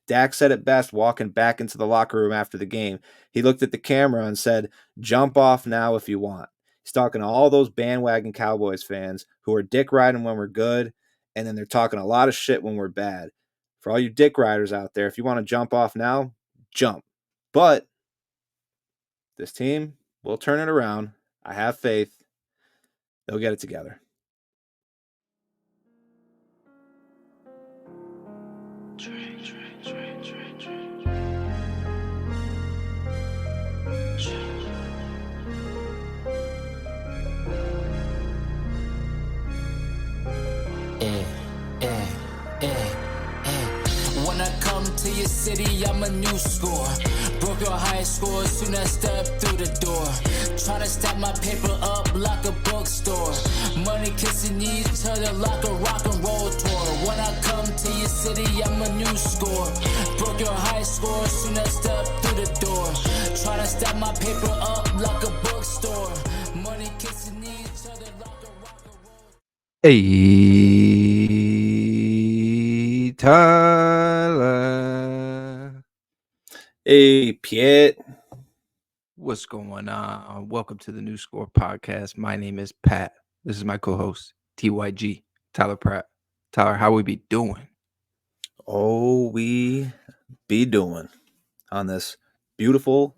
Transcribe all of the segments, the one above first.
Dak said it best walking back into the locker room after the game. He looked at the camera and said, "Jump off now if you want." He's talking to all those bandwagon Cowboys fans who are dick riding when we're good, and then they're talking a lot of shit when we're bad. For all you dick riders out there, if you want to jump off now, jump. But this team will turn it around. I have faith. They'll get it together. When I come to your city, I'm a new score. Broke your high score soon as I step through the door. Tryna stack my paper up like a bookstore. Money kissing each other like a rock and roll tour. When I come to your city, I'm a new score. Broke your high score soon as I step through the door. Tryna stack my paper up like a bookstore. Money kissing each other like a rock and roll. Hey, Tyler. Hey, Piet. What's going on? Welcome to the New Score Podcast. My name is Pat. This is my co-host, TYG, Tyler Pratt. Tyler, how we be doing? Oh, we be doing on this beautiful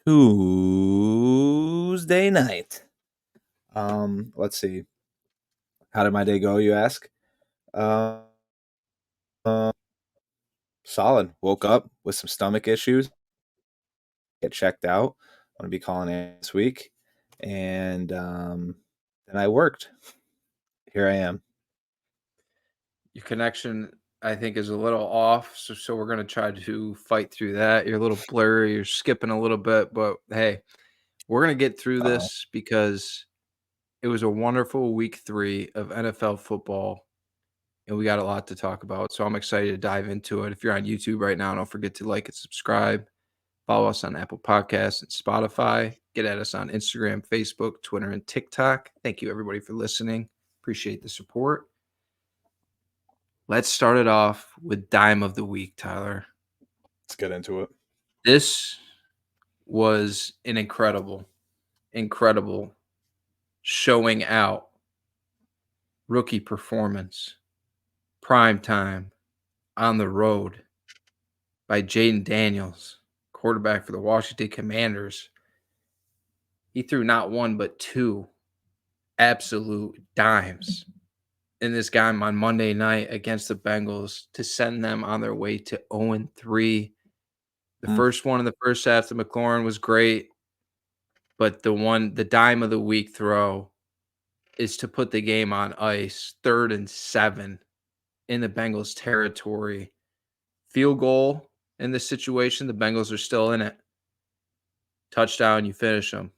Tuesday night. Let's see. How did my day go, you ask? Solid. Woke up with some stomach issues. Get checked out. I'm going to be calling in this week. And then I worked. Here I am. Your connection, I think, is a little off, so we're going to try to fight through that. You're a little blurry. You're skipping a little bit, but hey, we're going to get through this because it was a wonderful week 3 of NFL football, and we got a lot to talk about. So I'm excited to dive into it. If you're on YouTube right now, don't forget to like and subscribe. Follow us on Apple Podcasts and Spotify. Get at us on Instagram, Facebook, Twitter, and TikTok. Thank you, everybody, for listening. Appreciate the support. Let's start it off with Dime of the Week, Tyler. Let's get into it. This was an incredible showing out rookie performance, prime time, on the road by Jayden Daniels, quarterback for the Washington Commanders. He threw not one but 2 absolute dimes in this game on Monday night against the Bengals to send them on their way to 0-3. The first one in the first half to McLaurin was great, but the dime of the week throw is to put the game on ice, 3rd and 7 in the Bengals territory. Field goal in this situation, the Bengals are still in it. Touchdown, you finish them.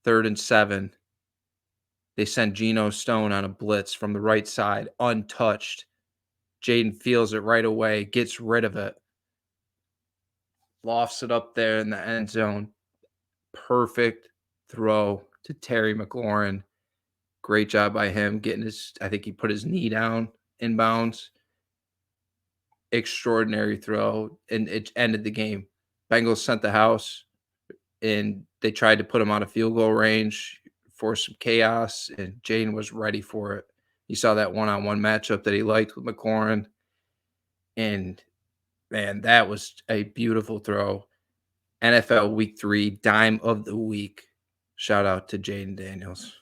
3rd and 7. They send Geno Stone on a blitz from the right side, untouched. Jayden feels it right away, gets rid of it. Lofts it up there in the end zone. Perfect throw to Terry McLaurin. Great job by him getting I think he put his knee down inbounds. Extraordinary throw, and it ended the game. Bengals sent the house, and they tried to put him out of field goal range for some chaos, and Jayden was ready for it. You saw that one-on-one matchup that he liked with McLaurin, and man, that was a beautiful throw. NFL Week 3, Dime of the Week. Shout out to Jayden Daniels.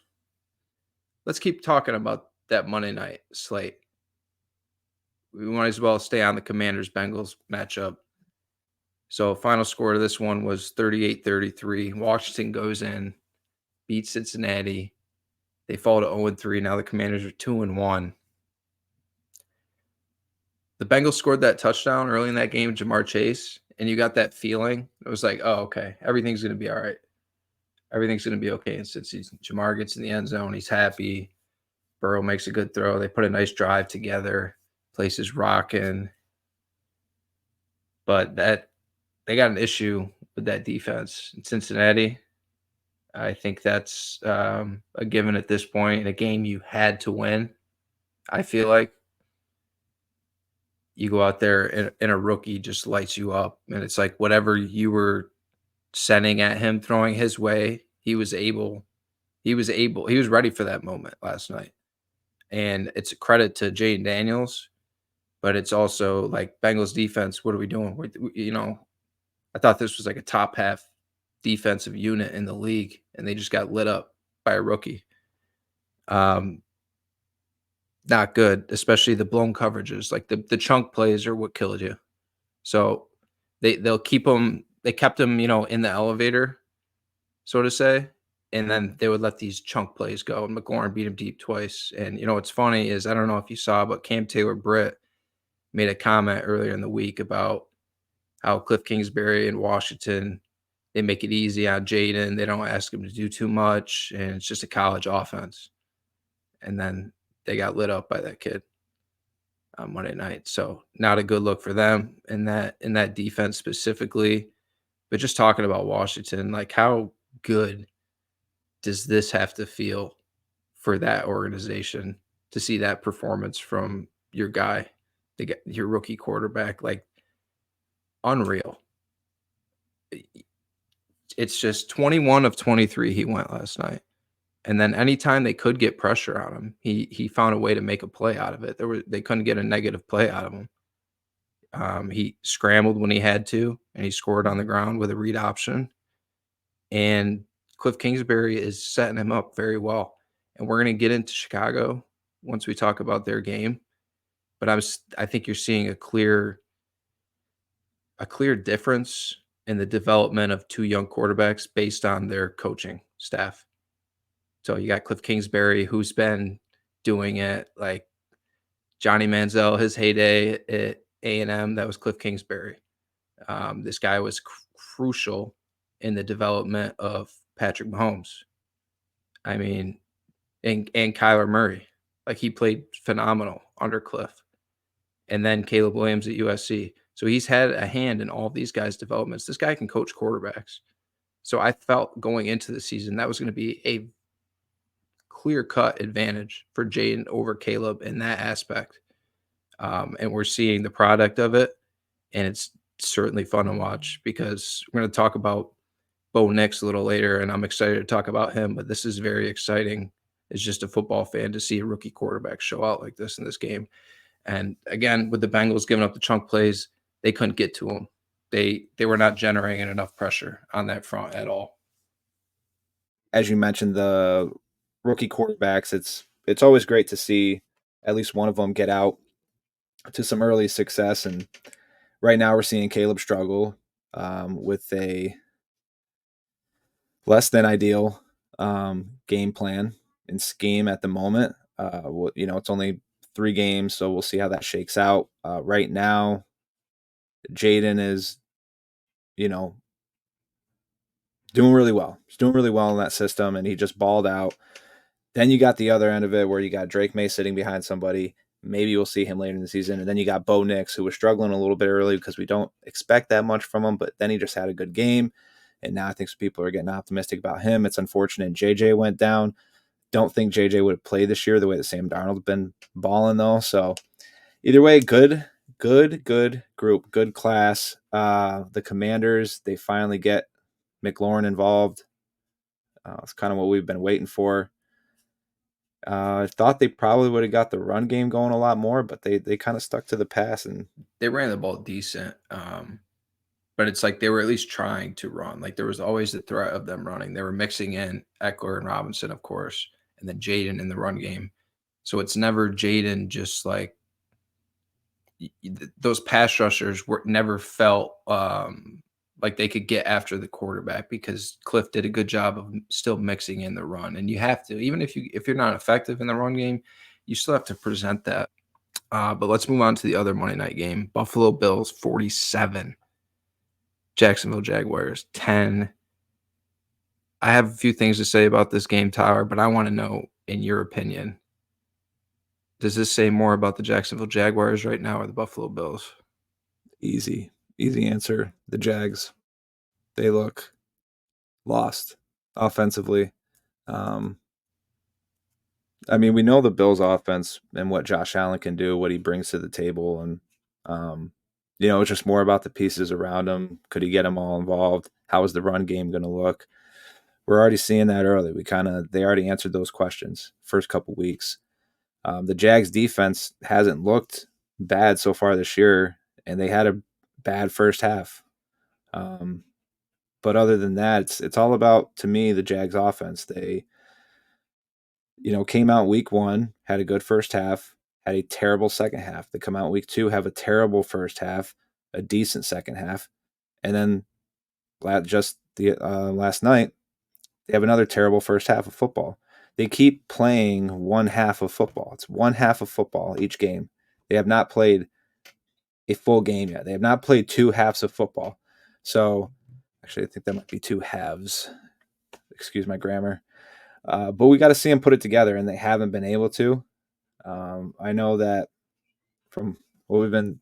Let's keep talking about that Monday night slate. We might as well stay on the Commanders-Bengals matchup. So final score of this one was 38-33. Washington goes in, beats Cincinnati. They fall to 0-3. Now the Commanders are 2-1. The Bengals scored that touchdown early in that game, Jamar Chase, and you got that feeling. It was like, oh, okay, everything's going to be all right. Everything's going to be okay. And since Jamar gets in the end zone, he's happy. Burrow makes a good throw. They put a nice drive together. Place is rocking. But they got an issue with that defense in Cincinnati. I think that's a given at this point in a game you had to win, I feel like. you go out there and a rookie just lights you up. And it's like whatever you were sending at him, throwing his way, he was ready for that moment last night. And it's a credit to Jayden Daniels, but it's also like Bengals defense. What are we doing? I thought this was like a top half defensive unit in the league, and they just got lit up by a rookie. Not good, especially the blown coverages. Like the chunk plays are what killed you. So they'll keep them. They kept them, in the elevator, so to say, and then they would let these chunk plays go. And McLaurin beat him deep twice. And what's funny is I don't know if you saw, but Cam Taylor-Britt made a comment earlier in the week about how Cliff Kingsbury in Washington, they make it easy on Jayden. They don't ask him to do too much, and it's just a college offense. And then they got lit up by that kid on Monday night. So not a good look for them in that defense specifically. But just talking about Washington, like how good does this have to feel for that organization to see that performance from your guy, your rookie quarterback? Like unreal. It's just 21 of 23 he went last night. And then anytime they could get pressure on him, he found a way to make a play out of it. They couldn't get a negative play out of him. He scrambled when he had to, and he scored on the ground with a read option. And Cliff Kingsbury is setting him up very well. And we're going to get into Chicago once we talk about their game. But I think you're seeing a clear difference in the development of two young quarterbacks based on their coaching staff. So you got Cliff Kingsbury, who's been doing it like Johnny Manziel, his heyday at A&M, that was Cliff Kingsbury. This guy was crucial in the development of Patrick Mahomes. I mean, and Kyler Murray. Like he played phenomenal under Cliff. And then Caleb Williams at USC. So he's had a hand in all of these guys' developments. This guy can coach quarterbacks. So I felt going into the season that was going to be a clear-cut advantage for Jayden over Caleb in that aspect. And we're seeing the product of it, and it's certainly fun to watch because we're going to talk about Bo Nix a little later, and I'm excited to talk about him, but this is very exciting as just a football fan to see a rookie quarterback show out like this in this game. And again, with the Bengals giving up the chunk plays, they couldn't get to him. They were not generating enough pressure on that front at all. As you mentioned, the rookie quarterbacks, it's always great to see at least one of them get out to some early success. And right now we're seeing Caleb struggle with a less than ideal game plan and scheme at the moment. It's only 3 games, so we'll see how that shakes out. Right now, Jayden is, doing really well. He's doing really well in that system, and he just balled out. Then you got the other end of it where you got Drake May sitting behind somebody. Maybe we'll see him later in the season. And then you got Bo Nix, who was struggling a little bit early because we don't expect that much from him, but then he just had a good game. And now I think some people are getting optimistic about him. It's unfortunate JJ went down. Don't think JJ would have played this year the way that Sam Darnold's been balling, though. So either way, good group, good class. The Commanders, they finally get McLaurin involved. It's kind of what we've been waiting for. I thought they probably would have got the run game going a lot more, but they kind of stuck to the pass, and they ran the ball decent. But it's like they were at least trying to run. Like there was always the threat of them running. They were mixing in Eckler and Robinson, of course, and then Jayden in the run game. So it's never Jayden just like those pass rushers never felt like they could get after the quarterback because Cliff did a good job of still mixing in the run. And you have to, even if you're not effective in the run game, you still have to present that. But let's move on to the other Monday night game. Buffalo Bills 47, Jacksonville Jaguars 10. I have a few things to say about this game, Tyler, but I want to know, in your opinion, does this say more about the Jacksonville Jaguars right now or the Buffalo Bills? Easy answer. The Jags. They look lost offensively. We know the Bills offense and what Josh Allen can do, what he brings to the table. And It's just more about the pieces around him. Could he get them all involved? How is the run game going to look? We're already seeing that early. They already answered those questions first couple weeks. The Jags defense hasn't looked bad so far this year, and they had a bad first half. But other than that, it's all about, to me, the Jags offense. They, came out week 1, had a good first half, had a terrible second half. They come out week 2, have a terrible first half, a decent second half, and then last night they have another terrible first half of football. They keep playing one half of football. It's one half of football each game. They have not played a full game yet. They have not played 2 halves of football. So, actually, I think that might be 2 halves. Excuse my grammar. But we got to see them put it together, and they haven't been able to. I know that from what we've been,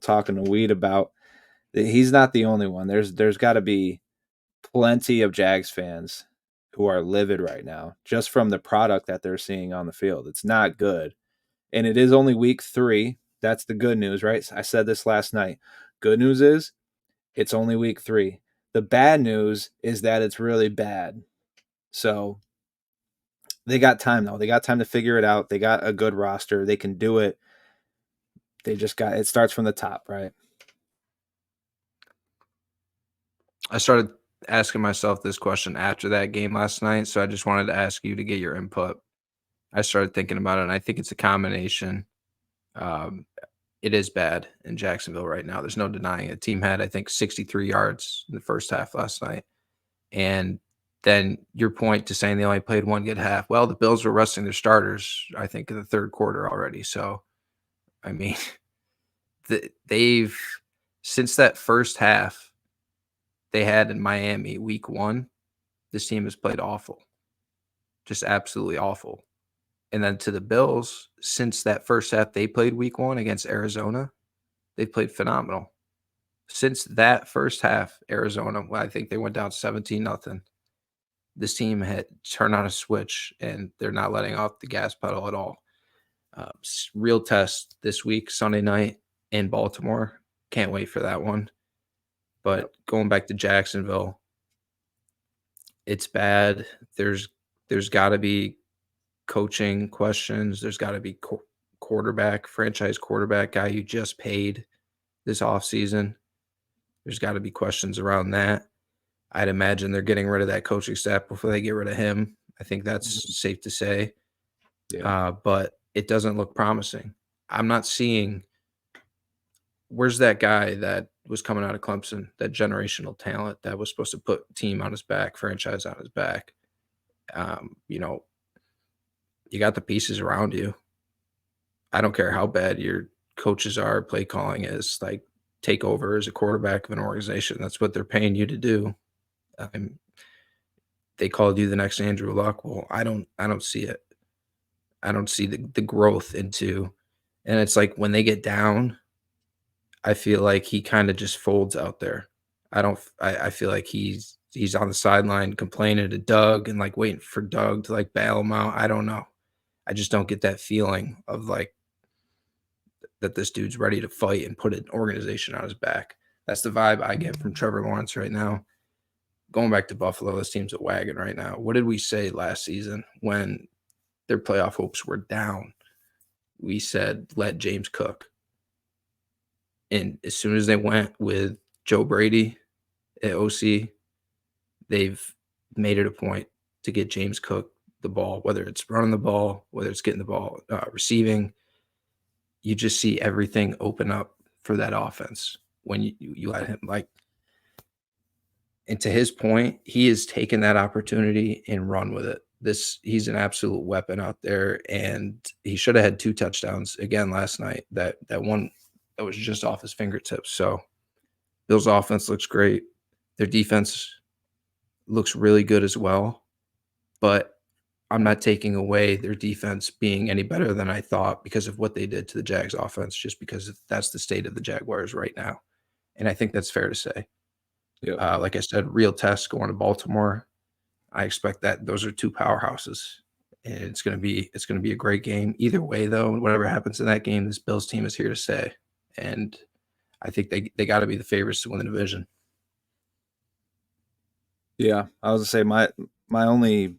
talking to Weed about, that he's not the only one. There's got to be plenty of Jags fans who are livid right now just from the product that they're seeing on the field. It's not good. And it is only week 3. That's the good news, right? I said this last night. Good news is it's only week 3. The bad news is that it's really bad. So they got time, though. They got time to figure it out. They got a good roster. They can do it. It starts from the top, right? I started asking myself this question after that game last night, so I just wanted to ask you to get your input. I started thinking about it, and I think it's a combination. It is bad in Jacksonville right now. There's no denying it. The team had, I think, 63 yards in the first half last night. And then your point to saying they only played one good half. Well, the Bills were resting their starters, I think, in the third quarter already. So, I mean, they've since that first half they had in Miami week 1, this team has played awful, just absolutely awful. And then to the Bills, since that first half they played week 1 against Arizona, they've played phenomenal. Since that first half, Arizona, I think they went down 17-0. This team had turned on a switch, and they're not letting off the gas pedal at all. Real test this week, Sunday night in Baltimore. Can't wait for that one. But going back to Jacksonville, it's bad. There's got to be coaching questions. There's got to be franchise quarterback guy you just paid this offseason. There's got to be questions around that. I'd imagine they're getting rid of that coaching staff before they get rid of him. I think that's safe to say. Yeah. But it doesn't look promising. I'm not seeing – where's that guy that was coming out of Clemson, that generational talent that was supposed to put team on his back, franchise on his back? You got the pieces around you. I don't care how bad your coaches are, play calling is, like, take over as a quarterback of an organization. That's what they're paying you to do. They called you the next Andrew Luck. Well, I don't see it. I don't see the growth into, and it's like when they get down, I feel like he kind of just folds out there. I feel like he's on the sideline complaining to Doug and like waiting for Doug to like bail him out. I don't know. I just don't get that feeling of like that this dude's ready to fight and put an organization on his back. That's the vibe I get from Trevor Lawrence right now. Going back to Buffalo, this team's a wagon right now. What did we say last season when their playoff hopes were down? We said, let James cook. And as soon as they went with Joe Brady at OC, they've made it a point to get James Cook the ball, whether it's running the ball, whether it's getting the ball, receiving. You just see everything open up for that offense when you let him, like, and to his point, he has taken that opportunity and run with it. He's an absolute weapon out there, and he should have had 2 touchdowns again last night. That one that was just off his fingertips. So Bills' offense looks great. Their defense looks really good as well, but I'm not taking away their defense being any better than I thought because of what they did to the Jags offense, just because that's the state of the Jaguars right now. And I think that's fair to say. Yeah. Like I said, real test going to Baltimore. I expect that those are 2 powerhouses, and it's going to be a great game. Either way, though, whatever happens in that game, this Bills team is here to stay, and I think they got to be the favorites to win the division. Yeah, I was gonna say my only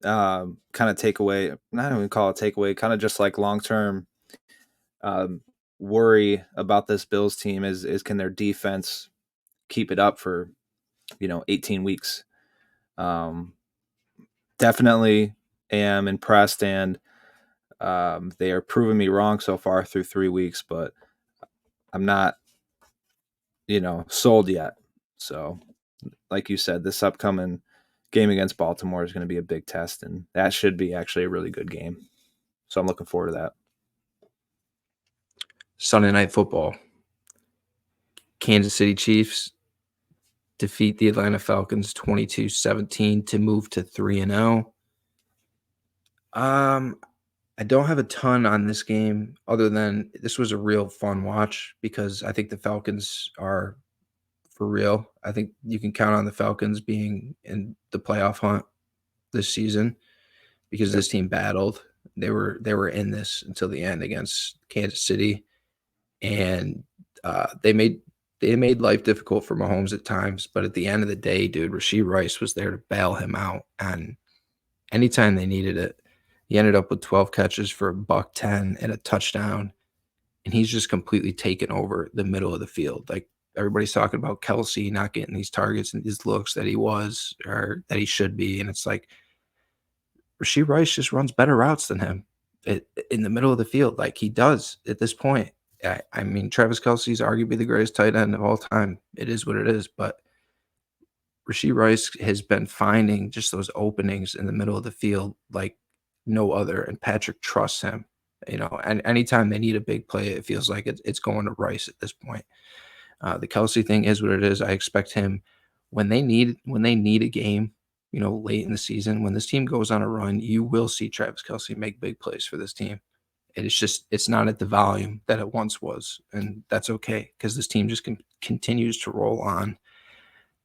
kind of takeaway, not even call it takeaway, kind of just like long-term worry about this Bills team is can their defense keep it up for 18 weeks. Definitely am impressed, and they are proving me wrong so far through 3 weeks, but I'm not sold yet. So like you said, this upcoming game against Baltimore is going to be a big test, and that should be actually a really good game. So I'm looking forward to that. Sunday Night Football. Kansas City Chiefs defeat the Atlanta Falcons 22-17 to move to 3-0. I don't have a ton on this game other than this was a real fun watch because I think the Falcons are for real. I think you can count on the Falcons being in the playoff hunt this season because this team battled. They were in this until the end against Kansas City, and they made life difficult for Mahomes at times. But at the end of the day, dude, Rashee Rice was there to bail him out, and anytime they needed it, he ended up with 12 catches for $110 and a touchdown, and he's just completely taken over the middle of the field. Like everybody's talking about Kelsey not getting these targets and these looks that he was or that he should be, and it's like Rashee Rice just runs better routes than him in the middle of the field, like he does at this point. I mean, Travis Kelsey's arguably the greatest tight end of all time. It is what it is, but Rashee Rice has been finding just those openings in the middle of the field like no other, and Patrick trusts him. And anytime they need a big play, it feels like it's going to Rice at this point. The Kelsey thing is what it is. I expect him when they need a game, late in the season, when this team goes on a run, you will see Travis Kelsey make big plays for this team. And it's not at the volume that it once was, and that's okay because this team just continues to roll on.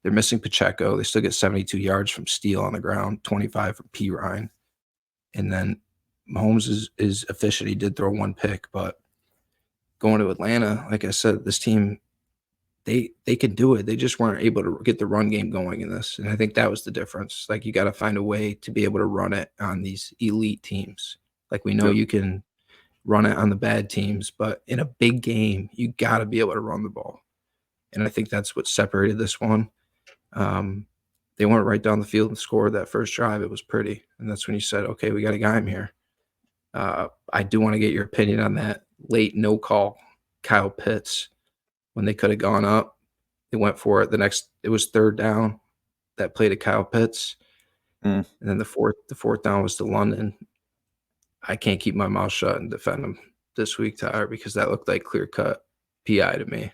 They're missing Pacheco. They still get 72 yards from Steele on the ground, 25 from P. Ryan. And then Mahomes is efficient. He did throw one pick, but going to Atlanta, like I said, this team, they could do it. They just weren't able to get the run game going in this. And I think that was the difference. Like you got to find a way to be able to run it on these elite teams. Like we know you can run it on the bad teams, but in a big game, you got to be able to run the ball. And I think that's what separated this one. They went right down the field and scored that first drive. It was pretty. And that's when you said, okay, we got a guy in here. I do want to get your opinion on that late no call, Kyle Pitts, when they could have gone up. They went for it. It was third down, that play to Kyle Pitts. And then the fourth down was to London. I can't keep my mouth shut and defend him this week, Tyler, because that looked like clear-cut PI to me.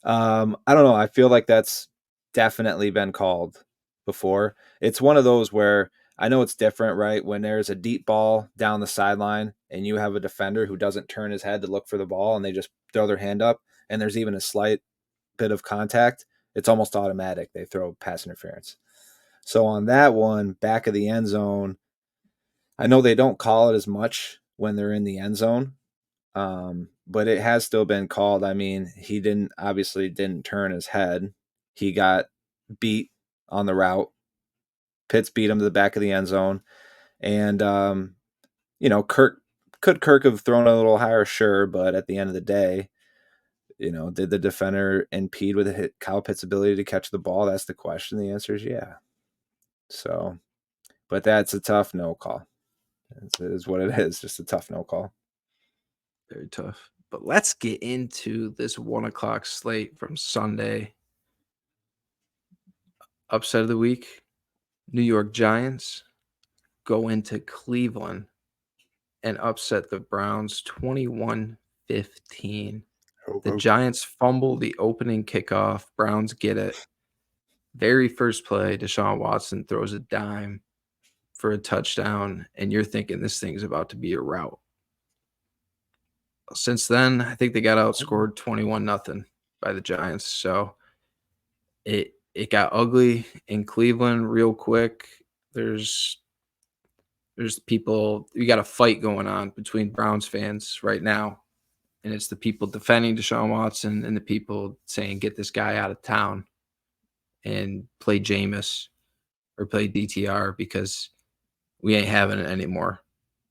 I don't know. I feel like that's definitely been called before. It's one of those where I know it's different, right? When there's a deep ball down the sideline and you have a defender who doesn't turn his head to look for the ball and they just throw their hand up and there's even a slight bit of contact, it's almost automatic. They throw pass interference. So on that one, back of the end zone, I know they don't call it as much when they're in the end zone, but it has still been called. I mean, he obviously didn't turn his head. He got beat on the route. Pitts beat him to the back of the end zone. And, Kirk have thrown a little higher? Sure. But at the end of the day, did the defender impede with Kyle Pitts' ability to catch the ball? That's the question. The answer is yeah. So, but that's a tough no call. It is what it is. Just a tough no call. Very tough. But let's get into this 1:00 slate from Sunday. Upset of the week, New York Giants go into Cleveland and upset the Browns 21-15. The Giants fumble the opening kickoff. Browns get it. Very first play, Deshaun Watson throws a dime for a touchdown, and you're thinking this thing's about to be a rout. Since then, I think they got outscored 21-0 by the Giants. So it got ugly in Cleveland real quick. There's people, you got a fight going on between Browns fans right now And it's the people defending Deshaun Watson and the people saying, get this guy out of town and play Jameis or play DTR because we ain't having it anymore.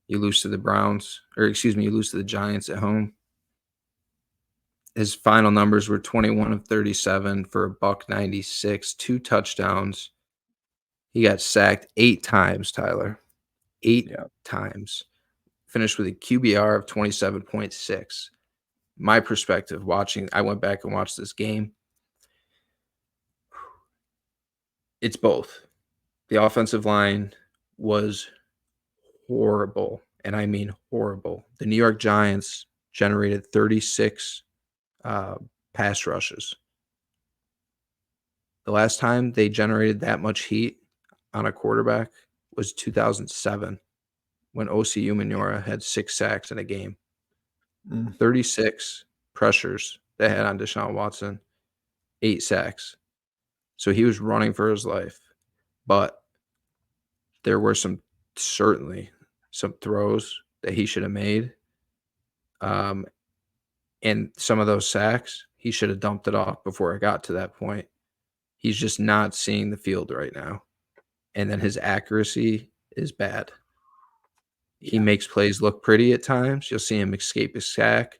You lose to the you lose to the Giants at home. His final numbers were 21 of 37 for a $196, 2 touchdowns. He got sacked 8 times, Tyler. 8 times. Finished with a QBR of 27.6. My perspective I went back and watched this game. It's both. The offensive line was horrible, and I mean horrible. The New York Giants generated 36 pass rushes. The last time they generated that much heat on a quarterback was 2007 when O.C. Umenyiora had 6 sacks in a game. 36 pressures they had on Deshaun Watson, 8 sacks. So he was running for his life. But there were certainly some throws that he should have made. And some of those sacks, he should have dumped it off before it got to that point. He's just not seeing the field right now. And then his accuracy is bad. He makes plays look pretty at times. You'll see him escape a sack,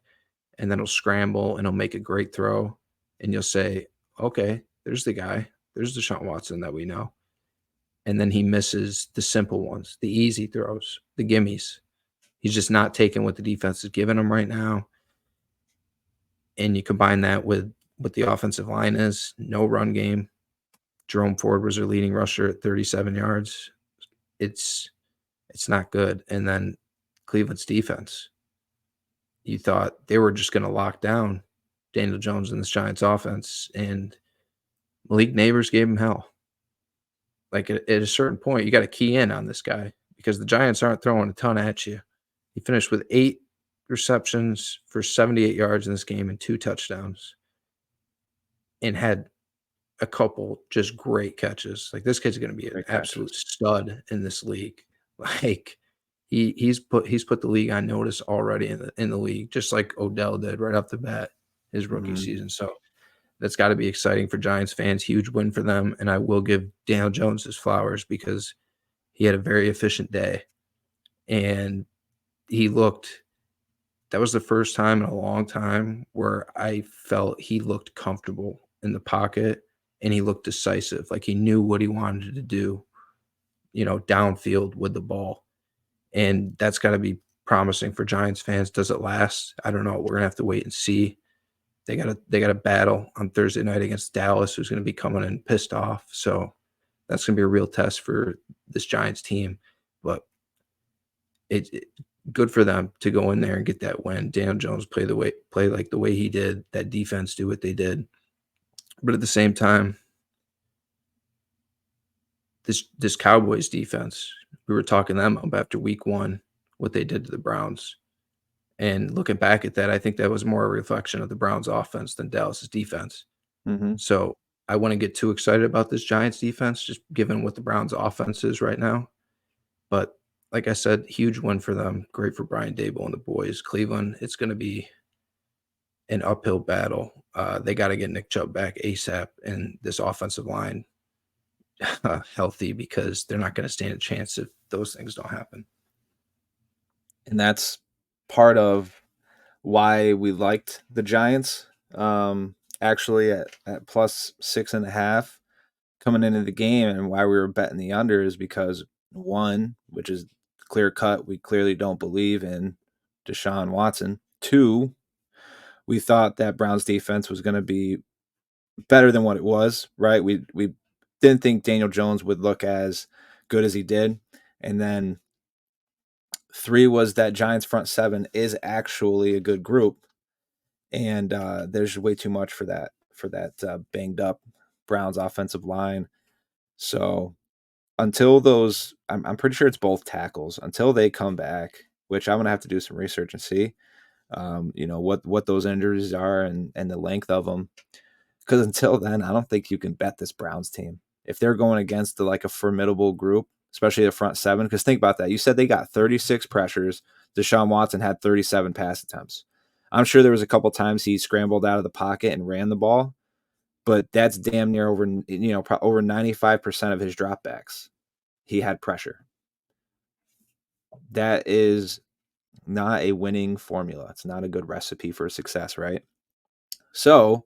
and then he'll scramble, and he'll make a great throw. And you'll say, okay, there's the guy. There's Deshaun Watson that we know. And then he misses the simple ones, the easy throws, the gimmies. He's just not taking what the defense is giving him right now. And you combine that with what the offensive line is, no run game. Jerome Ford was their leading rusher at 37 yards. It's not good. And then Cleveland's defense. You thought they were just going to lock down Daniel Jones and this Giants offense, and Malik Neighbors gave him hell. Like at a certain point, you got to key in on this guy because the Giants aren't throwing a ton at you. He finished with 8 receptions for 78 yards in this game and 2 touchdowns, and had a couple just great catches. Like this kid's going to be an absolute stud in this league. Like he's put the league on notice already in the league, just like Odell did right off the bat his rookie season. So that's got to be exciting for Giants fans. Huge win for them, and I will give Daniel Jones his flowers because he had a very efficient day, and that was the first time in a long time where I felt he looked comfortable in the pocket and he looked decisive. Like he knew what he wanted to do, downfield with the ball. And that's got to be promising for Giants fans. Does it last? I don't know. We're going to have to wait and see. They got a battle on Thursday night against Dallas, who's going to be coming in pissed off. So that's going to be a real test for this Giants team. But it's good for them to go in there and get that win. Daniel Jones play like the way he did. That defense do what they did. But at the same time, this Cowboys defense, we were talking to them up after week 1, what they did to the Browns. And looking back at that, I think that was more a reflection of the Browns offense than Dallas's defense. So I wouldn't get too excited about this Giants defense, just given what the Browns offense is right now. But like I said, huge win for them. Great for Brian Daboll and the boys. Cleveland, it's going to be an uphill battle. They got to get Nick Chubb back ASAP and this offensive line healthy because they're not going to stand a chance if those things don't happen. And that's part of why we liked the Giants. Actually at plus 6.5 coming into the game, and why we were betting the under is because 1, which is clear cut, we clearly don't believe in Deshaun Watson. 2, we thought that Browns defense was going to be better than what it was, right? We didn't think Daniel Jones would look as good as he did. And then 3 was that Giants front 7 is actually a good group. And there's way too much for that banged up Browns offensive line. So until those, I'm pretty sure it's both tackles, until they come back, which I'm going to have to do some research and see, what those injuries are and the length of them. Because until then, I don't think you can bet this Browns team. If they're going against a formidable group, especially the front 7, because think about that. You said they got 36 pressures. Deshaun Watson had 37 pass attempts. I'm sure there was a couple times he scrambled out of the pocket and ran the ball, but that's damn near over 95% of his dropbacks. He had pressure. That is not a winning formula. It's not a good recipe for success, right? So,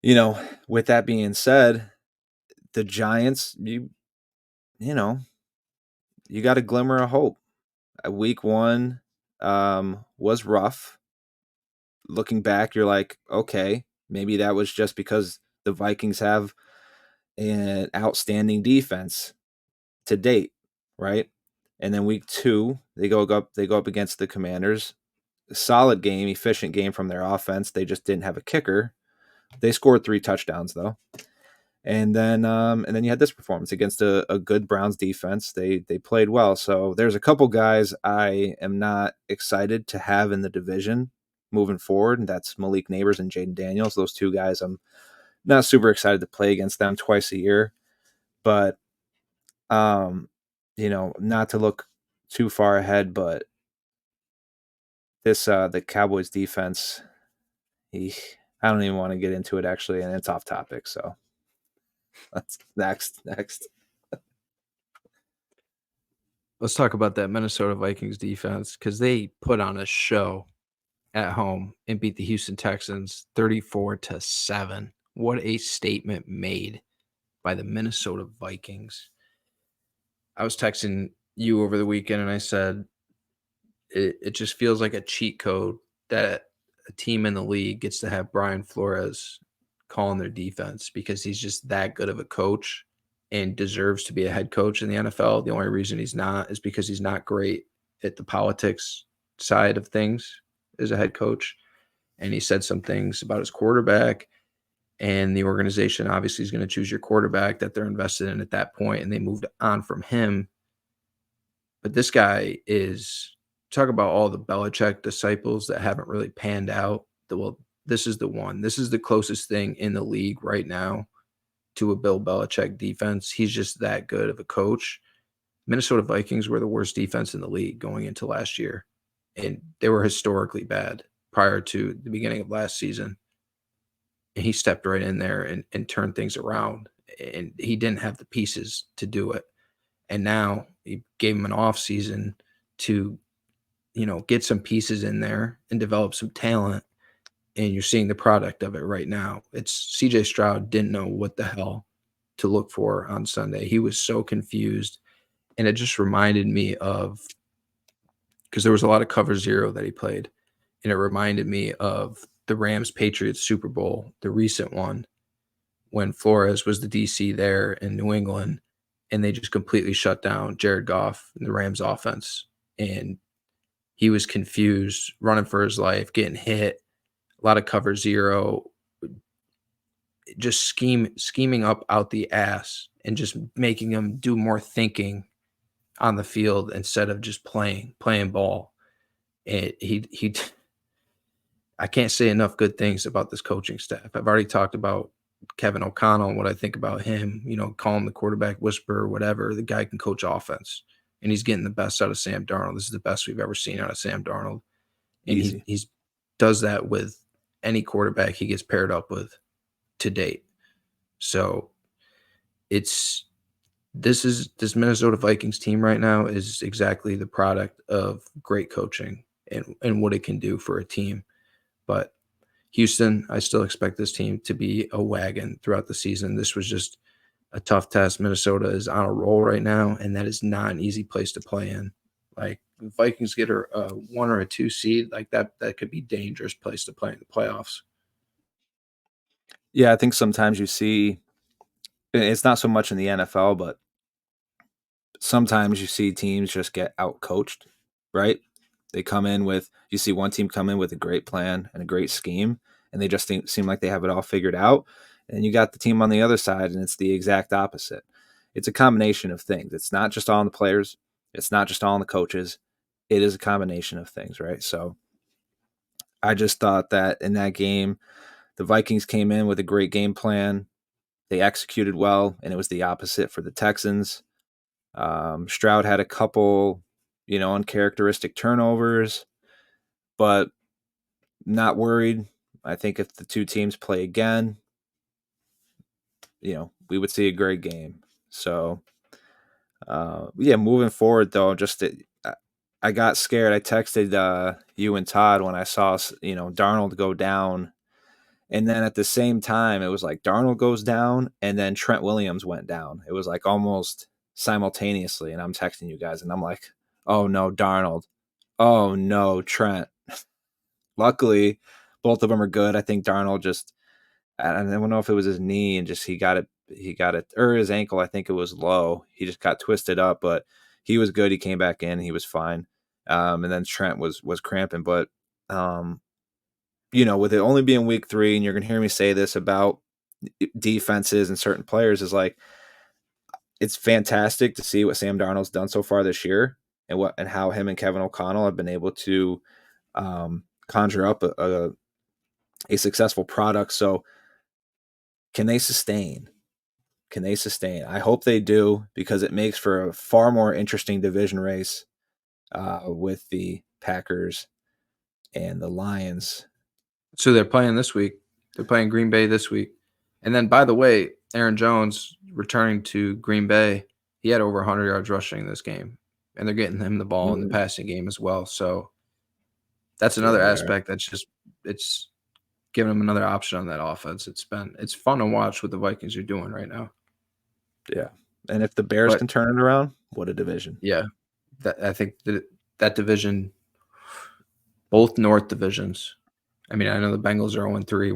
with that being said, the Giants, you got a glimmer of hope. Week 1 was rough. Looking back, you're like, okay, maybe that was just because the Vikings have an outstanding defense to date, right? And then week 2, they go up against the Commanders. A solid game, efficient game from their offense. They just didn't have a kicker. They scored 3 touchdowns though. And then you had this performance against a good Browns defense. They played well. So there's a couple guys I am not excited to have in the division moving forward, and that's Malik Neighbors and Jayden Daniels. Those two guys, I'm not super excited to play against them twice a year. But not to look too far ahead, but this the Cowboys defense, I don't even want to get into it actually, and it's off topic. So that's next. Let's talk about that Minnesota Vikings defense because they put on a show at home and beat the Houston Texans 34-7. What a statement made by the Minnesota Vikings. I was texting you over the weekend and I said it just feels like a cheat code that a team in the league gets to have Brian Flores calling their defense because he's just that good of a coach and deserves to be a head coach in the NFL. The only reason he's not is because he's not great at the politics side of things as a head coach. And he said some things about his quarterback, and the organization obviously is going to choose your quarterback that they're invested in at that point, and they moved on from him. But this guy is, talk about all the Belichick disciples that haven't really panned out. Well, this is the one. This is the closest thing in the league right now to a Bill Belichick defense. He's just that good of a coach. Minnesota Vikings were the worst defense in the league going into last year, and they were historically bad prior to the beginning of last season. And he stepped right in there and turned things around, and he didn't have the pieces to do it. And now he gave him an off season to, get some pieces in there and develop some talent. And you're seeing the product of it right now. It's CJ Stroud didn't know what the hell to look for on Sunday. He was so confused. And it just reminded me of, because there was a lot of cover zero that he played. And it reminded me of the Rams Patriots Super Bowl, the recent one, when Flores was the DC there in New England. And they just completely shut down Jared Goff and the Rams offense. And he was confused, running for his life, getting hit. A lot of cover zero, just scheming up out the ass and just making him do more thinking on the field instead of just playing ball. And I can't say enough good things about this coaching staff. I've already talked about Kevin O'Connell and what I think about him, call him the quarterback whisperer or whatever. The guy can coach offense, and he's getting the best out of Sam Darnold. This is the best we've ever seen out of Sam Darnold. And he's does that with any quarterback he gets paired up with to date. So this Minnesota Vikings team right now is exactly the product of great coaching and what it can do for a team. But Houston, I still expect this team to be a wagon throughout the season. This was just a tough test. Minnesota is on a roll right now, and that is not an easy place to play in. Like, the Vikings get a 1 or a 2 seed, like that could be a dangerous place to play in the playoffs. Yeah, I think sometimes you see, it's not so much in the NFL, but sometimes you see teams just get out-coached, right? You see one team come in with a great plan and a great scheme, and they just seem like they have it all figured out. And you got the team on the other side, and it's the exact opposite. It's a combination of things. It's not just all on the players. It's not just all on the coaches. It is a combination of things, right? So I just thought that in that game, the Vikings came in with a great game plan. They executed well, and it was the opposite for the Texans. Stroud had a couple, uncharacteristic turnovers, but Not worried. I think if the two teams play again, we would see a great game. So, moving forward though, I got scared. I texted you and Todd when I saw Darnold go down, and then at the same time, it was like Darnold goes down, and then Trent Williams went down. It was like almost simultaneously, and I'm texting you guys, and I'm like, "Oh no, Darnold! Oh no, Trent!" Luckily, both of them are good. I think Darnold I don't know if it was his knee and just he got it, or his ankle. I think it was low. He just got twisted up, but he was good. He came back in. He was fine. And then Trent was cramping, but with it only being week 3, and you're gonna hear me say this about defenses and certain players, is like it's fantastic to see what Sam Darnold's done so far this year, and how him and Kevin O'Connell have been able to conjure up a successful product. So can they sustain? I hope they do, because it makes for a far more interesting division race with the Packers and the Lions. So they're playing this week. They're playing Green Bay this week. And then, by the way, Aaron Jones returning to Green Bay, he had over 100 yards rushing this game. And they're getting him the ball in the passing game as well. So that's another aspect it's giving them another option on that offense. It's fun to watch what the Vikings are doing right now. Yeah. And if the Bears can turn it around, what a division. Yeah. I think that division, both North divisions. I mean, I know the Bengals are 0-3.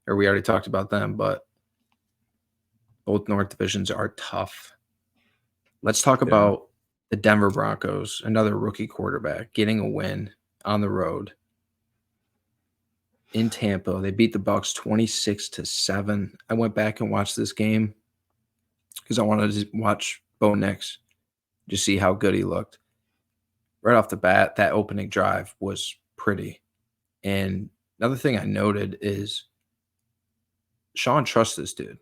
We already talked about them, but both North divisions are tough. Let's talk about the Denver Broncos, another rookie quarterback, getting a win on the road in Tampa. They beat the BUCS 26-7. I went back and watched this game because I wanted to watch Bo Nix to see how good he looked. Right off the bat, that opening drive was pretty. And another thing I noted is Sean trusts this dude.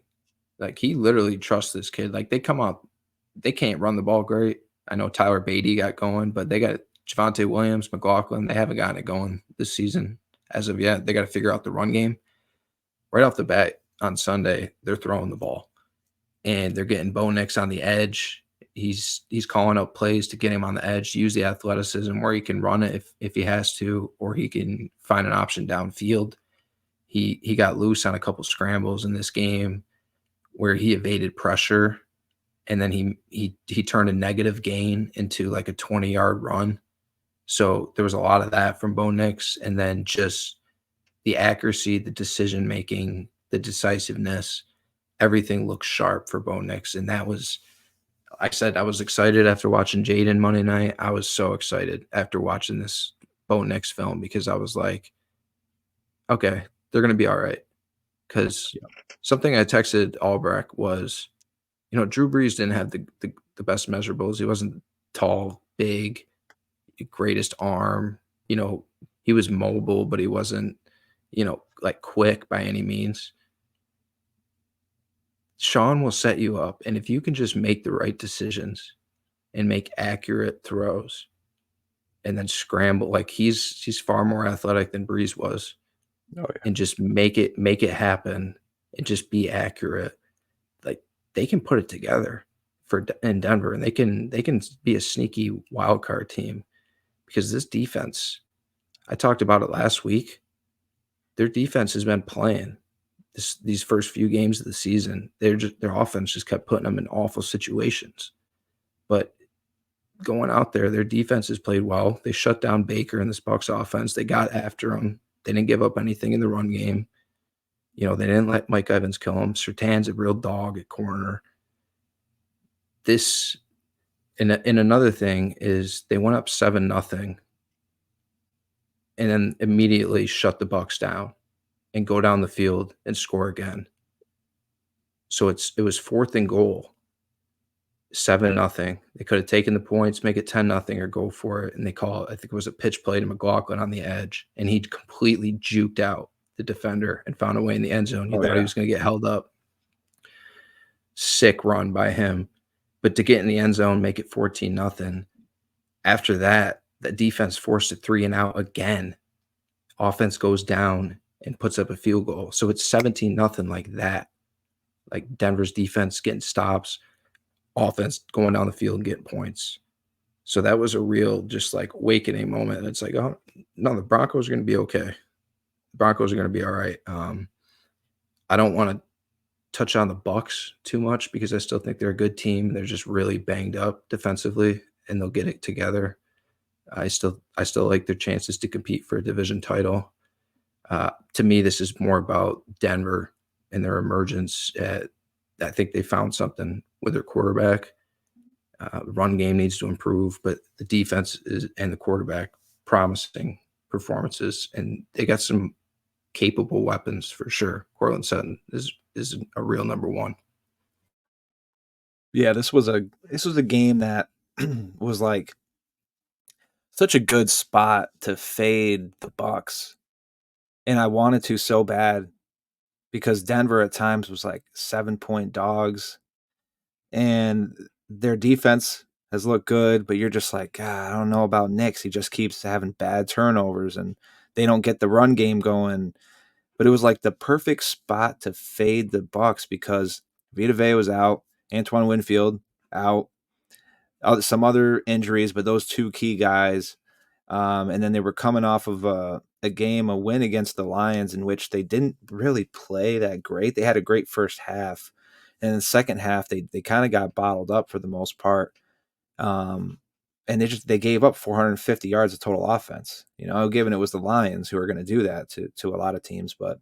Like, he literally trusts this kid. Like, they come out, they can't run the ball great. I know Tyler Beatty got going, but they got Javonte Williams, McLaughlin. They haven't gotten it going this season as of yet. They got to figure out the run game. Right off the bat on Sunday, they're throwing the ball. And they're getting Bo Nix on the edge. He's calling up plays to get him on the edge, use the athleticism where he can run it if he has to, or he can find an option downfield. He got loose on a couple scrambles in this game where he evaded pressure, and then he turned a negative gain into like a 20-yard run. So there was a lot of that from Bo Nix, and then just the accuracy, the decision-making, the decisiveness, everything looked sharp for Bo Nix. And that was, I said, I was excited after watching Jayden Monday night. I was so excited after watching this Bo Nix film, because I was like, okay, they're going to be all right. Because something I texted Albrecht was, Drew Brees didn't have the best measurables. He wasn't tall, big, greatest arm. He was mobile, but he wasn't, like quick by any means. Sean will set you up, and if you can just make the right decisions and make accurate throws and then scramble, like he's far more athletic than Brees was. Oh, yeah. And just make it happen and just be accurate. Like, they can put it together in Denver, and they can be a sneaky wild card team, because this defense, I talked about it last week. Their defense has been playing these first few games of the season. Their offense just kept putting them in awful situations. But going out there, their defense has played well. They shut down Baker in this Bucs offense. They got after him. They didn't give up anything in the run game. They didn't let Mike Evans kill him. Surtain's a real dog at corner. This, and another thing is, they went up 7-0 and then immediately shut the Bucs down and go down the field and score again. So it was 4th and goal, 7-0. They could have taken the points, make it 10-0, or go for it. And they call it, I think it was a pitch play to McLaughlin on the edge, and he completely juked out the defender and found a way in the end zone. He thought he was going to get held up. Sick run by him. But to get in the end zone, make it 14-0. After that, the defense forced a 3-and-out again offense goes down and puts up a field goal. So it's 17-0 like that. Like Denver's defense getting stops, offense going down the field and getting points. So that was a real just like awakening moment. And it's like, oh, no, the Broncos are going to be okay. The Broncos are going to be all right. I don't want to touch on the BUCS too much because I still think they're a good team. They're just really banged up defensively, and they'll get it together. I still like their chances to compete for a division title. To me, this is more about Denver and their emergence. I think they found something with their quarterback. The run game needs to improve, but the defense and the quarterback promising performances, and they got some capable weapons for sure. Cortland Sutton is a real number one. Yeah, this was a game that was like such a good spot to fade the Bucs, and I wanted to so bad because Denver at times was like 7-point dogs, and their defense has looked good, but you're just like, God, I don't know about Nix. He just keeps having bad turnovers, and they don't get the run game going. But it was like the perfect spot to fade the Bucs because Vita Vea was out, Antoine Winfield out, some other injuries, but those two key guys. And then they were coming off of a win against the Lions in which they didn't really play that great. They had a great first half. And in the second half, they kind of got bottled up for the most part. And they gave up 450 yards of total offense, given it was the Lions who are going to do that to a lot of teams. But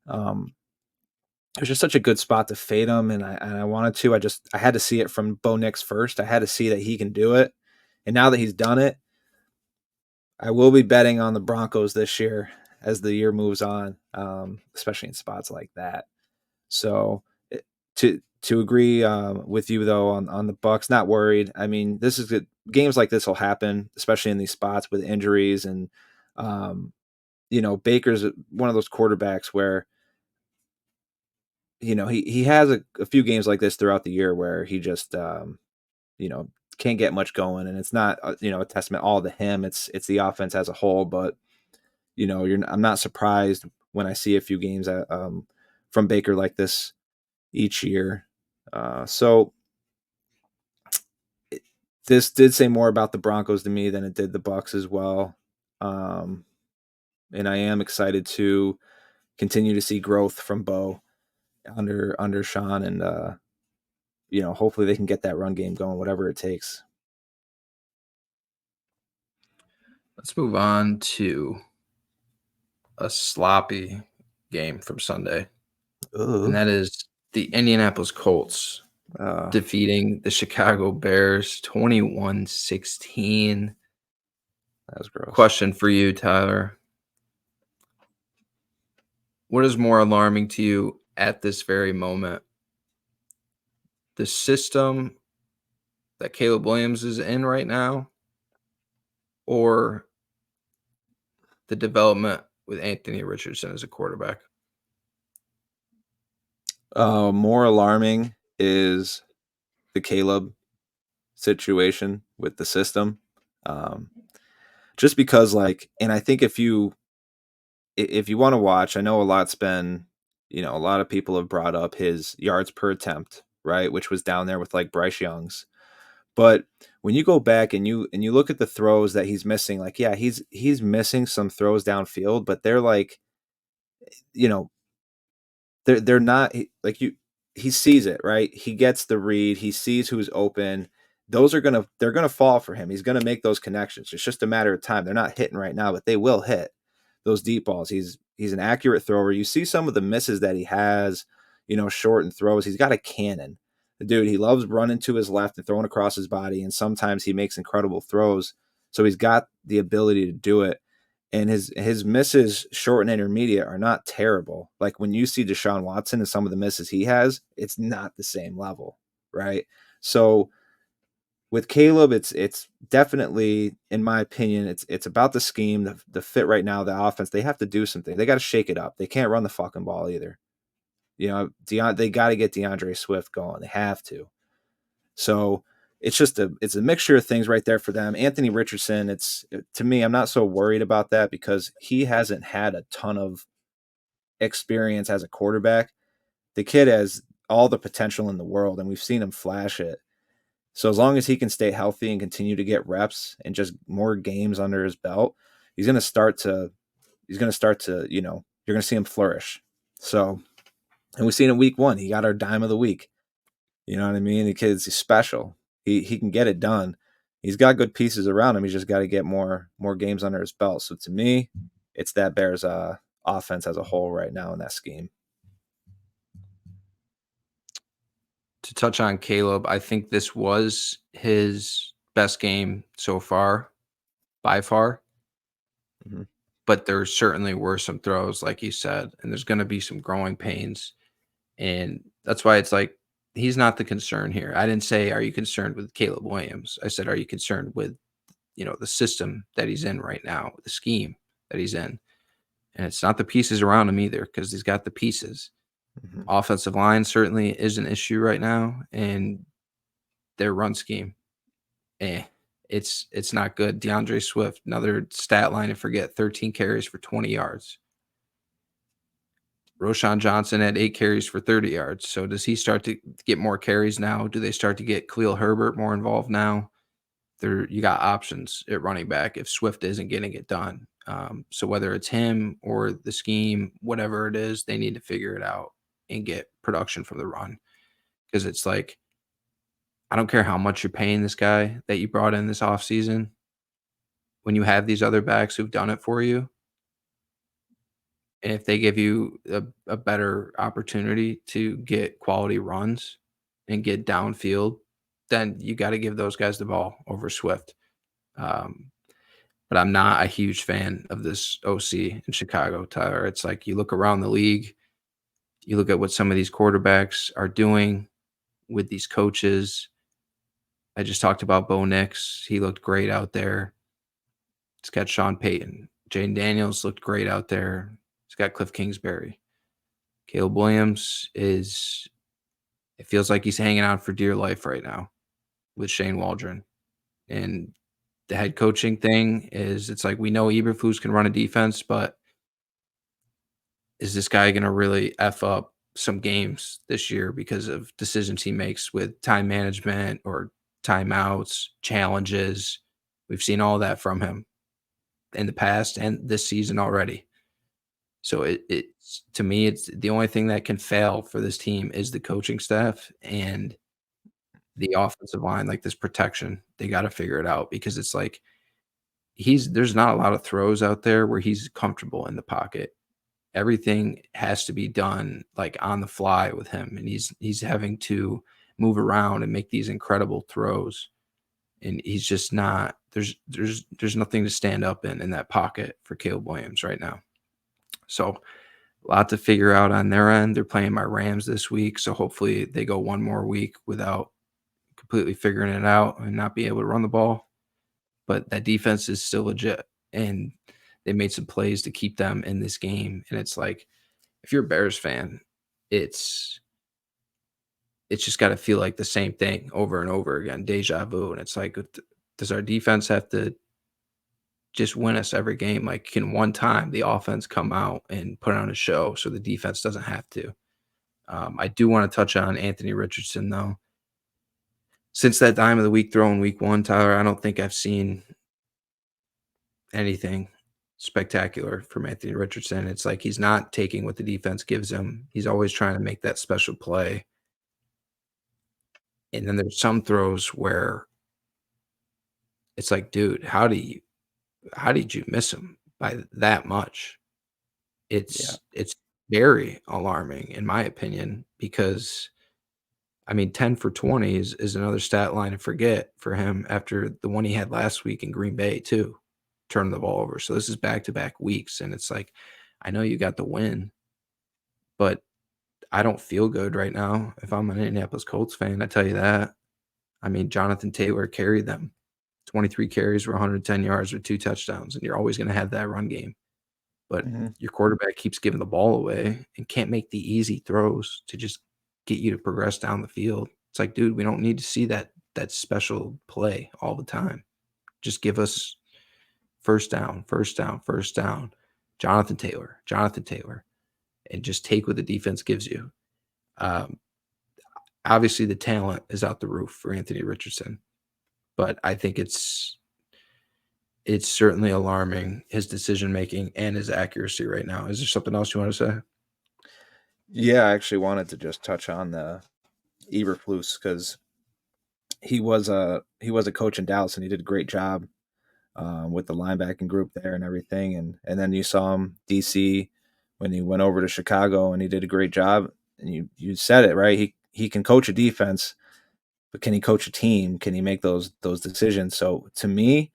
it was just such a good spot to fade them. And I wanted to, I had to see it from Bo Nix first. I had to see that he can do it. And now that he's done it, I will be betting on the Broncos this year as the year moves on, especially in spots like that. So to agree with you though on the Bucs, not worried. I mean, this is good. Games like this will happen, especially in these spots with injuries, and Baker's one of those quarterbacks where he has a few games like this throughout the year where he just can't get much going, and it's not a testament all to him. It's the offense as a whole, but I'm not surprised when I see a few games from Baker like this each year. So this did say more about the Broncos to me than it did the Bucs as well. And I am excited to continue to see growth from Bo under Sean, and hopefully they can get that run game going, whatever it takes. Let's move on to a sloppy game from Sunday. Ooh. And that is the Indianapolis Colts defeating the Chicago Bears 21-16. That was gross. Question for you, Tyler. What is more alarming to you at this very moment? The system that Caleb Williams is in right now, or the development with Anthony Richardson as a quarterback? More alarming is the Caleb situation with the system. Just because and I think if you want to watch, I know a lot's been, a lot of people have brought up his yards per attempt, right? Which was down there with like Bryce Young's. But when you go back and you look at the throws that he's missing, he's missing some throws downfield, but they're like, they're not like he sees it, right? He gets the read, he sees who's open. They're gonna fall for him. He's gonna make those connections. It's just a matter of time. They're not hitting right now, but they will hit those deep balls. He's an accurate thrower. You see some of the misses that he has, short and throws. He's got a cannon. The dude, he loves running to his left and throwing across his body, and sometimes he makes incredible throws. So he's got the ability to do it. And his misses short and intermediate are not terrible. Like when you see Deshaun Watson and some of the misses he has, it's not the same level, right? So with Caleb, it's definitely, in my opinion, it's about the scheme, the fit right now, the offense. They have to do something. They got to shake it up. They can't run the fucking ball either. They got to get DeAndre Swift going. They have to. So it's a mixture of things right there for them. Anthony Richardson, to me, I'm not so worried about that because he hasn't had a ton of experience as a quarterback. The kid has all the potential in the world, and we've seen him flash it. So as long as he can stay healthy and continue to get reps and just more games under his belt, he's going to start to, you're going to see him flourish. So, and we've seen in week 1, he got our dime of the week. You know what I mean? The kid's special. He can get it done. He's got good pieces around him. He's just got to get more games under his belt. So to me, it's that Bears offense as a whole right now in that scheme. To touch on Caleb, I think this was his best game so far, by far. Mm-hmm. But there certainly were some throws, like you said, and there's going to be some growing pains. And that's why it's like, he's not the concern here. I didn't say, are you concerned with Caleb Williams? I said, are you concerned with, the system that he's in right now, the scheme that he's in? And it's not the pieces around him either, because he's got the pieces. Mm-hmm. Offensive line certainly is an issue right now, and their run scheme, it's not good. DeAndre Swift, another stat line to forget, 13 carries for 20 yards. Roschon Johnson had 8 carries for 30 yards. So does he start to get more carries now? Do they start to get Khalil Herbert more involved now? You got options at running back if Swift isn't getting it done. So whether it's him or the scheme, whatever it is, they need to figure it out and get production from the run. Because it's like, I don't care how much you're paying this guy that you brought in this offseason. When you have these other backs who've done it for you, and if they give you a better opportunity to get quality runs and get downfield, then you got to give those guys the ball over Swift. But I'm not a huge fan of this OC in Chicago, Tyler. It's like you look around the league, you look at what some of these quarterbacks are doing with these coaches. I just talked about Bo Nix. He looked great out there. It's got Sean Payton. Jayden Daniels looked great out there. It's got Cliff Kingsbury. Caleb Williams it feels like he's hanging on for dear life right now with Shane Waldron. And the head coaching thing it's like we know Eberflus can run a defense, but is this guy going to really F up some games this year because of decisions he makes with time management or timeouts, challenges? We've seen all that from him in the past and this season already. So it's to me, it's the only thing that can fail for this team is the coaching staff and the offensive line, like this protection. They got to figure it out because it's like there's not a lot of throws out there where he's comfortable in the pocket. Everything has to be done like on the fly with him, and he's having to move around and make these incredible throws. And he's just not there's nothing to stand up in that pocket for Caleb Williams right now. So a lot to figure out on their end. They're playing my Rams this week, so hopefully they go one more week without completely figuring it out and not be able to run the ball. But that defense is still legit, and they made some plays to keep them in this game. And it's like, if you're a Bears fan, it's just got to feel like the same thing over and over again, deja vu. And it's like, does our defense have to just win us every game? Like, can one time the offense come out and put on a show so the defense doesn't have to? I do want to touch on Anthony Richardson, though. Since that dime of the week throw in week 1, Tyler, I don't think I've seen anything spectacular from Anthony Richardson. It's like he's not taking what the defense gives him. He's always trying to make that special play. And then there's some throws where it's like, dude, how did you miss him by that much? It's very alarming in my opinion, because I mean 10 for 20 is another stat line to forget for him after the one he had last week in Green Bay too, turning the ball over. So this is back-to-back weeks, and it's like, I know you got the win, but I don't feel good right now if I'm an Indianapolis Colts fan, I tell you that. I mean, Jonathan Taylor carried them. 23 carries for 110 yards with 2 touchdowns, and you're always going to have that run game. But your quarterback keeps giving the ball away and can't make the easy throws to just get you to progress down the field. It's like, dude, we don't need to see that that special play all the time. Just give us first down, Jonathan Taylor, and just take what the defense gives you. Obviously, the talent is out the roof for Anthony Richardson, but I think it's certainly alarming, his decision-making and his accuracy right now. Is there something else you want to say? Yeah, I actually wanted to just touch on the Eberflus because he was a coach in Dallas and he did a great job with the linebacking group there and everything. And then you saw him DC when he went over to Chicago and he did a great job. And you said it right. He can coach a defense, but can he coach a team? Can he make those decisions? So to me,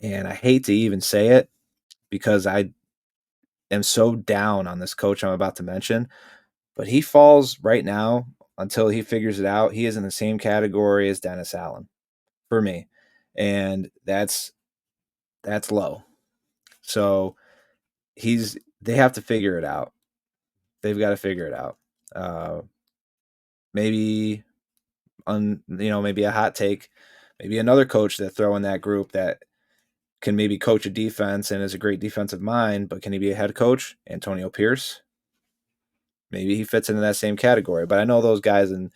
and I hate to even say it because I am so down on this coach I'm about to mention, but he falls right now until he figures it out. He is in the same category as Dennis Allen for me. And that's low. So they have to figure it out. They've got to figure it out. Maybe maybe a hot take, maybe another coach that throw in that group that can maybe coach a defense and is a great defensive mind, but can he be a head coach? Antonio Pierce. Maybe he fits into that same category. But I know those guys in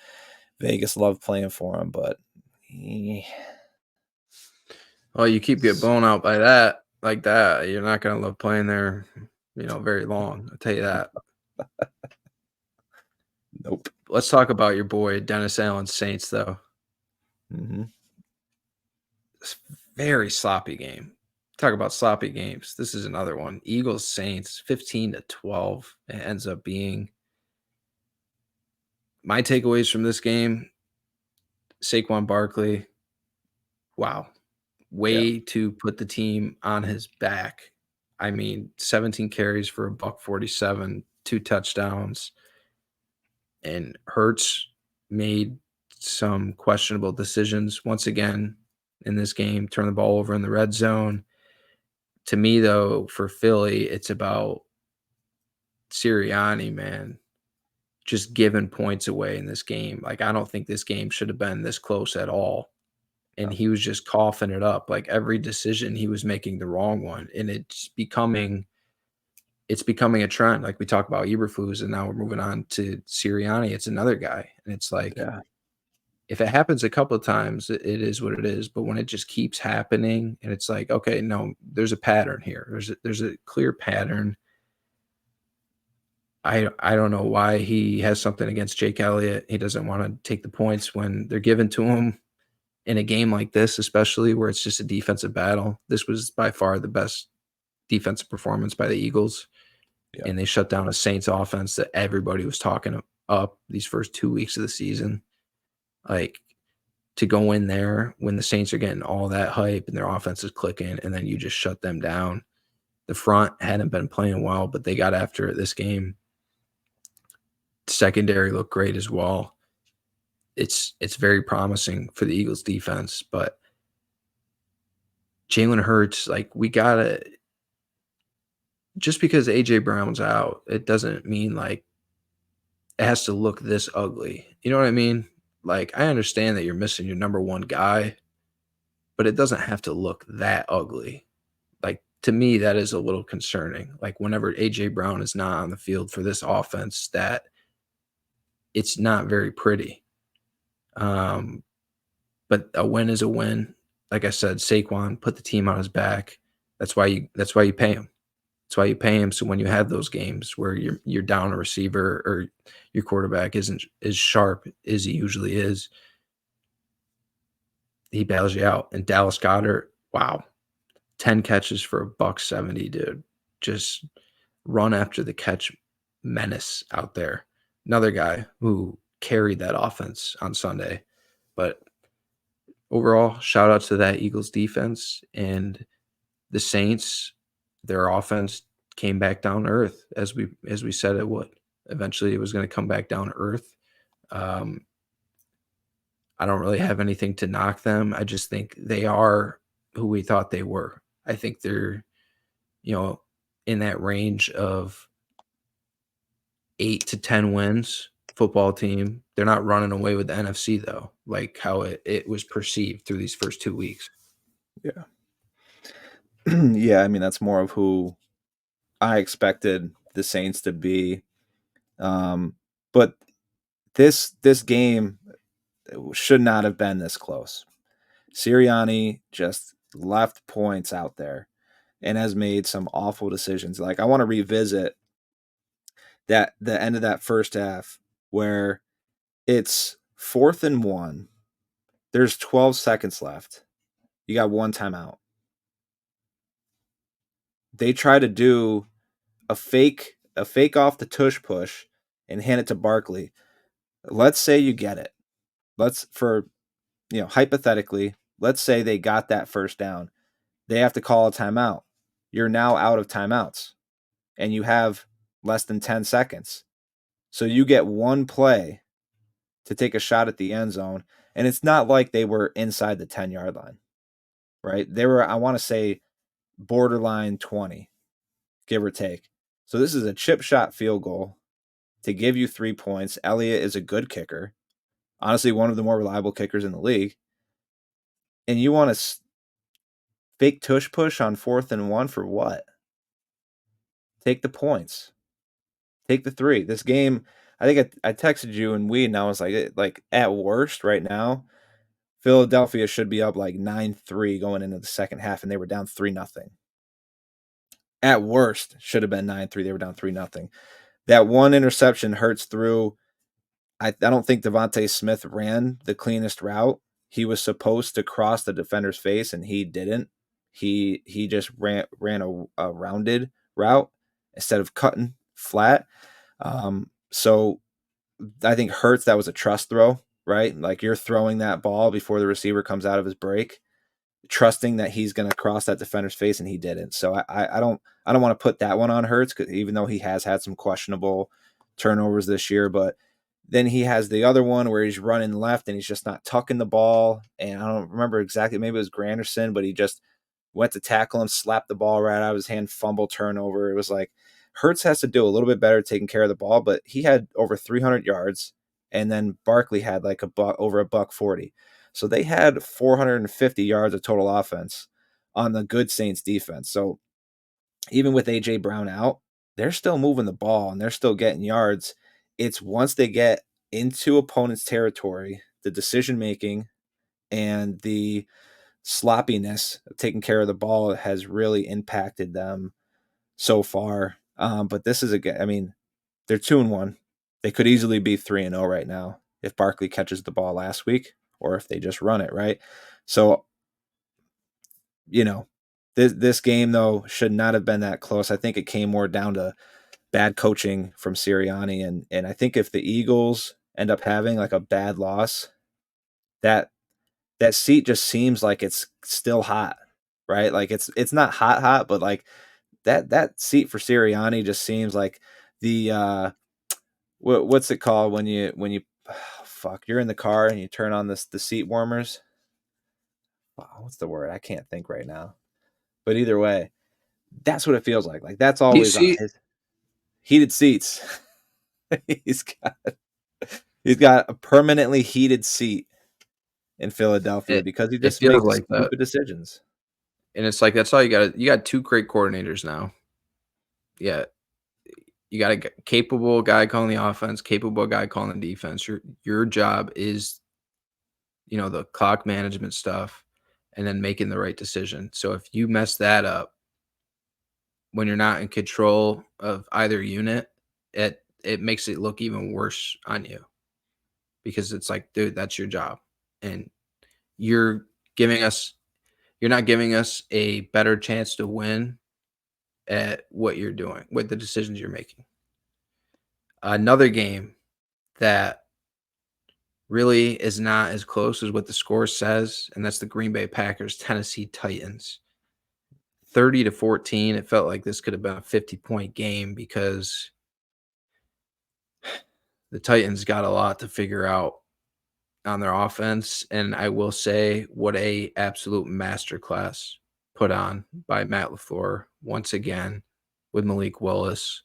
Vegas love playing for him, but well, you keep getting blown out by that, like that, you're not going to love playing there, very long. I'll tell you that. Nope. Let's talk about your boy Dennis Allen's Saints, though. Mm-hmm. It's a very sloppy game. Talk about sloppy games. This is another one. Eagles Saints 15-12. It ends up being. My takeaways from this game: Saquon Barkley. Wow, way to put the team on his back. I mean, 17 carries for $147, 2 touchdowns. And Hurts made some questionable decisions once again in this game, turn the ball over in the red zone. To me, though, for Philly, it's about Sirianni, man, just giving points away in this game. Like, I don't think this game should have been this close at all. And he was just coughing it up. Like, every decision, he was making the wrong one. And it's becoming a trend. Like, we talk about Eberflus, and now we're moving on to Sirianni. It's another guy. And it's like, if it happens a couple of times, it is what it is. But when it just keeps happening, and it's like, okay, no, there's a pattern here. There's a clear pattern. I don't know why he has something against Jake Elliott. He doesn't want to take the points when they're given to him in a game like this, especially where it's just a defensive battle. This was by far the best defensive performance by the Eagles. Yeah. And they shut down a Saints offense that everybody was talking up these first 2 weeks of the season. Like, to go in there when the Saints are getting all that hype and their offense is clicking, and then you just shut them down. The front hadn't been playing well, but they got after it this game. Secondary looked great as well. It's very promising for the Eagles defense, but Jalen Hurts, like, we gotta, just because AJ Brown's out, it doesn't mean like it has to look this ugly. You know what I mean? Like, I understand that you're missing your number one guy, but it doesn't have to look that ugly. Like, to me, that is a little concerning. Like, whenever AJ Brown is not on the field for this offense, that it's not very pretty. But a win is a win. Like I said, Saquon put the team on his back. That's why you pay him. That's why you pay him. So when you have those games where you're down a receiver or your quarterback isn't as sharp as he usually is, he bails you out. And Dallas Goedert, wow, 10 catches for $170, dude. Just run after the catch menace out there. Another guy who carried that offense on Sunday. But overall, shout out to that Eagles defense. And the Saints, their offense came back down to earth as we said it would. Eventually, it was going to come back down to earth. I don't really have anything to knock them. I just think they are who we thought they were. I think they're, in that range of 8 to 10 wins football team they're not running away with the NFC though, like how it was perceived through these first 2 weeks. Yeah. Yeah, I mean, that's more of who I expected the Saints to be. But this game should not have been this close. Sirianni just left points out there and has made some awful decisions. Like, I want to revisit the end of that first half where it's 4th and 1. There's 12 seconds left. You got one timeout. They try to do a fake off the tush push and hand it to Barkley. Let's say you get it. Hypothetically, let's say they got that first down. They have to call a timeout. You're now out of timeouts and you have less than 10 seconds. So you get one play to take a shot at the end zone. And it's not like they were inside the 10-yard line, right? They were, I want to say, borderline 20, give or take. So this is a chip shot field goal to give you 3 points. Elliott is a good kicker. Honestly, one of the more reliable kickers in the league. And you want to fake tush push on 4th and 1 for what? Take the points. Take the 3. This game, I think I texted you and I was like at worst right now, Philadelphia should be up like 9-3 going into the second half, and they were down 3-0. At worst, should have been 9-3. They were down 3-0. That one interception hurts through. I don't think Devontae Smith ran the cleanest route. He was supposed to cross the defender's face, and he didn't. He just ran a rounded route instead of cutting flat. So I think Hurts, that was a trust throw, right? Like, you're throwing that ball before the receiver comes out of his break, trusting that he's going to cross that defender's face, and he didn't. So I don't want to put that one on Hurts, even though he has had some questionable turnovers this year. But then he has the other one where he's running left and he's just not tucking the ball. And I don't remember exactly, maybe it was Granderson, but he just went to tackle him, slapped the ball right out of his hand, fumble, turnover. It was like, Hurts has to do a little bit better taking care of the ball, but he had over 300 yards, and then Barkley had like over $140. So they had 450 yards of total offense on the good Saints defense. So even with A.J. Brown out, they're still moving the ball and they're still getting yards. It's once they get into opponent's territory, the decision-making and the sloppiness of taking care of the ball has really impacted them so far. But this is they're 2-1. They could easily be 3-0 right now if Barkley catches the ball last week or if they just run it, right? So, this game, though, should not have been that close. I think it came more down to bad coaching from Sirianni. And I think if the Eagles end up having like a bad loss, that seat just seems like it's still hot, right? Like it's not hot, but like that seat for Sirianni just seems like the what's it called when you you're in the car and you turn on the seat warmers. What's the word? I can't think right now. But either way, that's what it feels like. Like, that's always on his heated seats. He's got a permanently heated seat in Philadelphia because he just makes like stupid decisions. And it's like, that's all you got. You got 2 great coordinators now. Yeah. You got a capable guy calling the offense, capable guy calling the defense. Your job is, the clock management stuff and then making the right decision. So if you mess that up when you're not in control of either unit, it makes it look even worse on you, because it's like, dude, that's your job. And you're not giving us a better chance to win at what you're doing with the decisions you're making. Another game that really is not as close as what the score says, and that's the Green Bay Packers Tennessee Titans. 30-14. It felt like this could have been a 50-point game because the Titans got a lot to figure out on their offense. And I will say, what a absolute masterclass put on by Matt LaFleur once again with Malik Willis.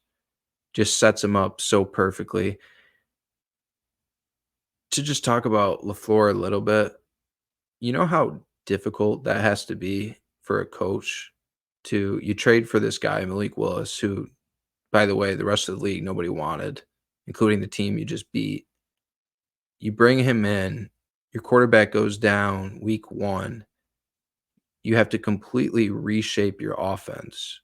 Just sets him up so perfectly. to just talk about LaFleur a little bit, you know how difficult that has to be for a coach to you trade for this guy, Malik Willis, who, by the way, the rest of the league nobody wanted, including the team you just beat. You bring him in, your quarterback goes down week 1. You have to completely reshape your offense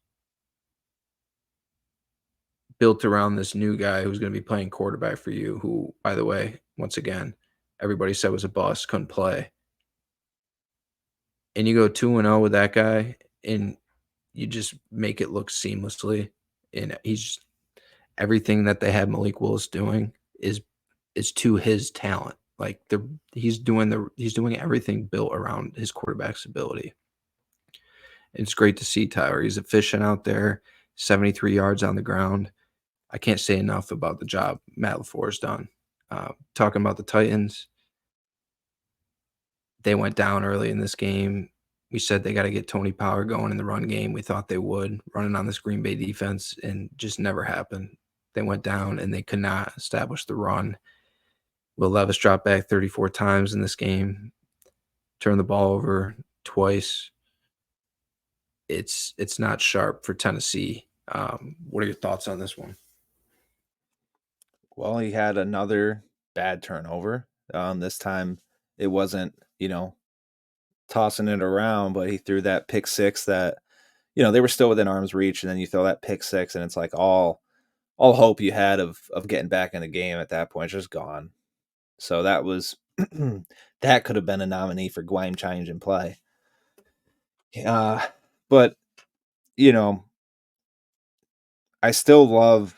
built around this new guy who's going to be playing quarterback for you, who, by the way, once again, everybody said was a bust, couldn't play. And you go 2-0 with that guy, and you just make it look seamlessly. And he's everything that they have Malik Willis doing is to his talent. Like he's doing everything built around his quarterback's ability. It's great to see Tyler. He's efficient out there, 73 yards on the ground. I can't say enough about the job Matt LaFleur's done. Talking about the Titans, they went down early in this game. We said they got to get Tony Pollard going in the run game. We thought they would, running on this Green Bay defense, and just never happened. They went down, and they could not establish the run. Will Levis dropped back 34 times in this game, turned the ball over twice. It's not sharp for Tennessee. What are your thoughts on this one? Well, he had another bad turnover. This time it wasn't, tossing it around, but he threw that pick six that, they were still within arm's reach, and then you throw that pick six, and it's like all hope you had of getting back in the game at that point is just gone. So that was that could have been a nominee for Gwame Changing play. But I still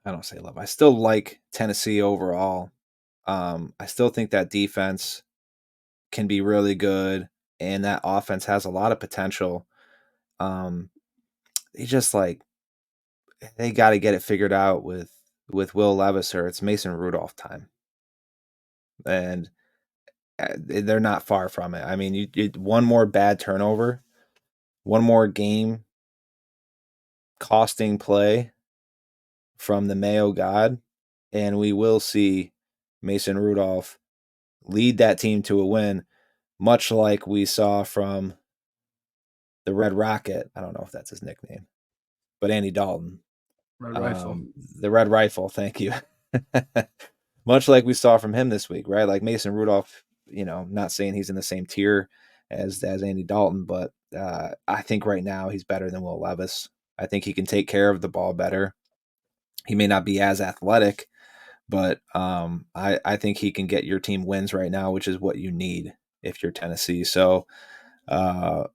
I still like Tennessee overall. I still think that defense can be really good, and that offense has a lot of potential. They just they got to get it figured out with Will Levis, or it's Mason Rudolph time. And they're not far from it. I mean, you one more bad turnover, one more game costing play from the Mayo God, and we will see Mason Rudolph lead that team to a win, much like we saw from the Red Rocket. I don't know if that's his nickname, but Andy Dalton. Red Rifle. The Red Rifle, thank you. Much like we saw from him this week, right? Like Mason Rudolph, not saying he's in the same tier as Andy Dalton, but I think right now he's better than Will Levis. I think he can take care of the ball better. He may not be as athletic, but I think he can get your team wins right now, which is what you need if you're Tennessee. So I'm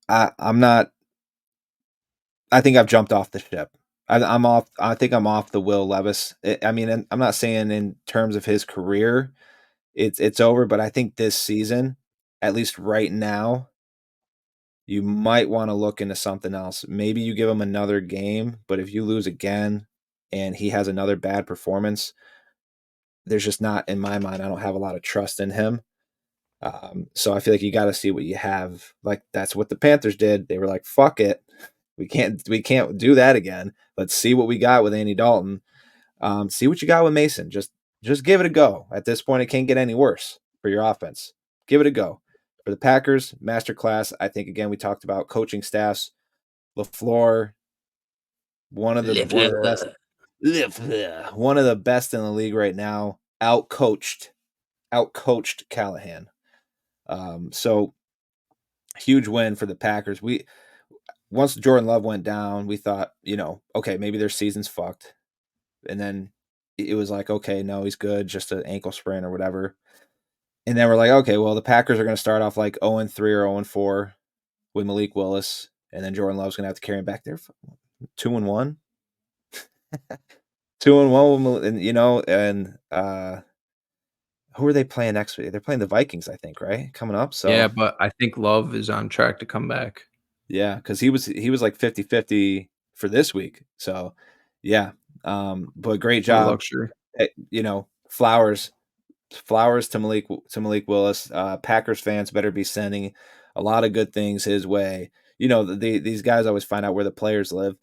not. I think I've jumped off the ship. I'm off. I think I'm off the Will Levis. I mean, I'm not saying in terms of his career, it's over, but I think this season, at least right now, you might want to look into something else. Maybe you give him another game, but if you lose again and he has another bad performance, there's just not, in my mind, I don't have a lot of trust in him. So I feel like you got to see what you have. Like that's what the Panthers did. They were like, "Fuck it, we can't do that again. Let's see what we got with Andy Dalton. See what you got with Mason. Just give it a go. At this point, it can't get any worse for your offense. Give it a go." For the Packers, masterclass. I think, again, we talked about coaching staffs. LaFleur, one of the best in the league right now. Outcoached Callahan. So huge win for the Packers. Once Jordan Love went down, we thought, okay, maybe their season's fucked. And then it was like, okay, no, he's good, just an ankle sprain or whatever. And then we're like, okay, well, the Packers are going to start off like 0-3 or 0-4 with Malik Willis, and then Jordan Love's going to have to carry him back there. 2-1, 2-1, and who are they playing next week? They're playing the Vikings, I think, right? Coming up. So yeah, but I think Love is on track to come back. Yeah, because he was like 50-50 for this week. So yeah, but great job. Luxury. Flowers to Malik Willis. Packers fans better be sending a lot of good things his way. These guys always find out where the players live.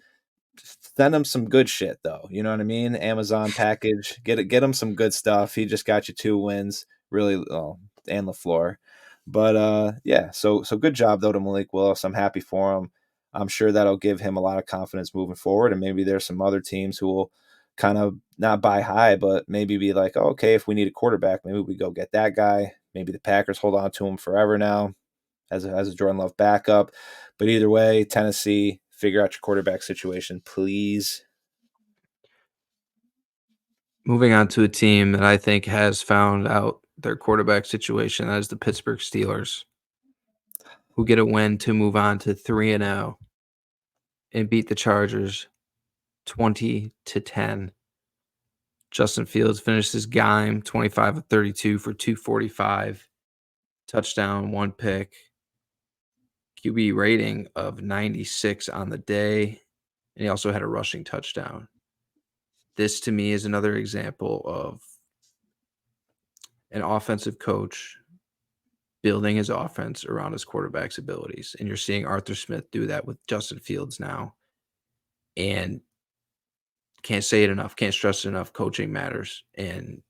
Send him some good shit though. You know what I mean? Amazon package. Get him some good stuff. He just got you 2 wins, really, and LaFleur. But yeah, so good job though to Malik Willis. I'm happy for him. I'm sure that'll give him a lot of confidence moving forward. And maybe there's some other teams who will kind of not buy high, but maybe be like, oh, okay, if we need a quarterback, maybe we go get that guy. Maybe the Packers hold on to him forever now as a Jordan Love backup. But either way, Tennessee, figure out your quarterback situation, please. Moving on to a team that I think has found out their quarterback situation, that is the Pittsburgh Steelers, who get a win to move on to 3-0 and beat the Chargers 20-10. Justin Fields finished his game 25 of 32 for 245, touchdown, 1 pick, QB rating of 96 on the day, and he also had a rushing touchdown. This, to me, is another example of an offensive coach building his offense around his quarterback's abilities. And you're seeing Arthur Smith do that with Justin Fields now. And can't say it enough, can't stress it enough, coaching matters. And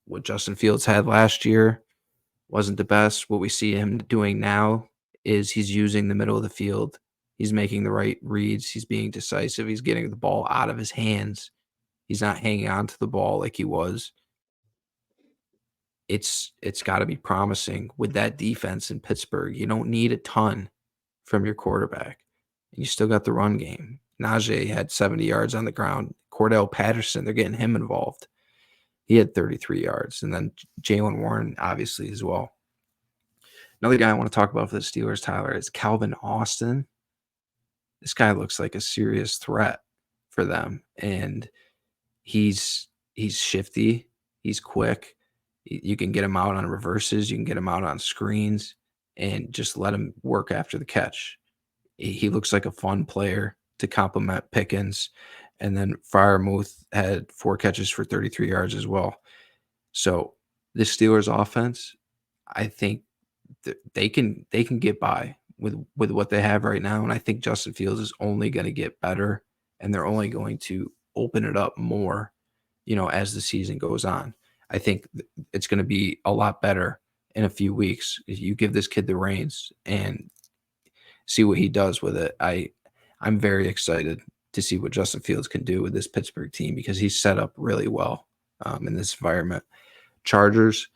what Justin Fields had last year wasn't the best. What we see him doing now is he's using the middle of the field. He's making the right reads. He's being decisive. He's getting the ball out of his hands. He's not hanging on to the ball like he was. It's got to be promising with that defense in Pittsburgh. You don't need a ton from your quarterback, and you still got the run game. Najee had 70 yards on the ground. Cordell Patterson, they're getting him involved. He had 33 yards, and then Jaylen Warren, obviously, as well. Another guy I want to talk about for the Steelers, Tyler, is Calvin Austin. This guy looks like a serious threat for them, and he's shifty. He's quick. You can get him out on reverses. You can get him out on screens and just let him work after the catch. He looks like a fun player to complement Pickens. And then Freiermuth had 4 catches for 33 yards as well. So the Steelers offense, I think they can get by with what they have right now. And I think Justin Fields is only going to get better, and they're only going to open it up more, as the season goes on. I think it's going to be a lot better in a few weeks if you give this kid the reins and see what he does with it. I'm very excited to see what Justin Fields can do with this Pittsburgh team because he's set up really well in this environment. Chargers,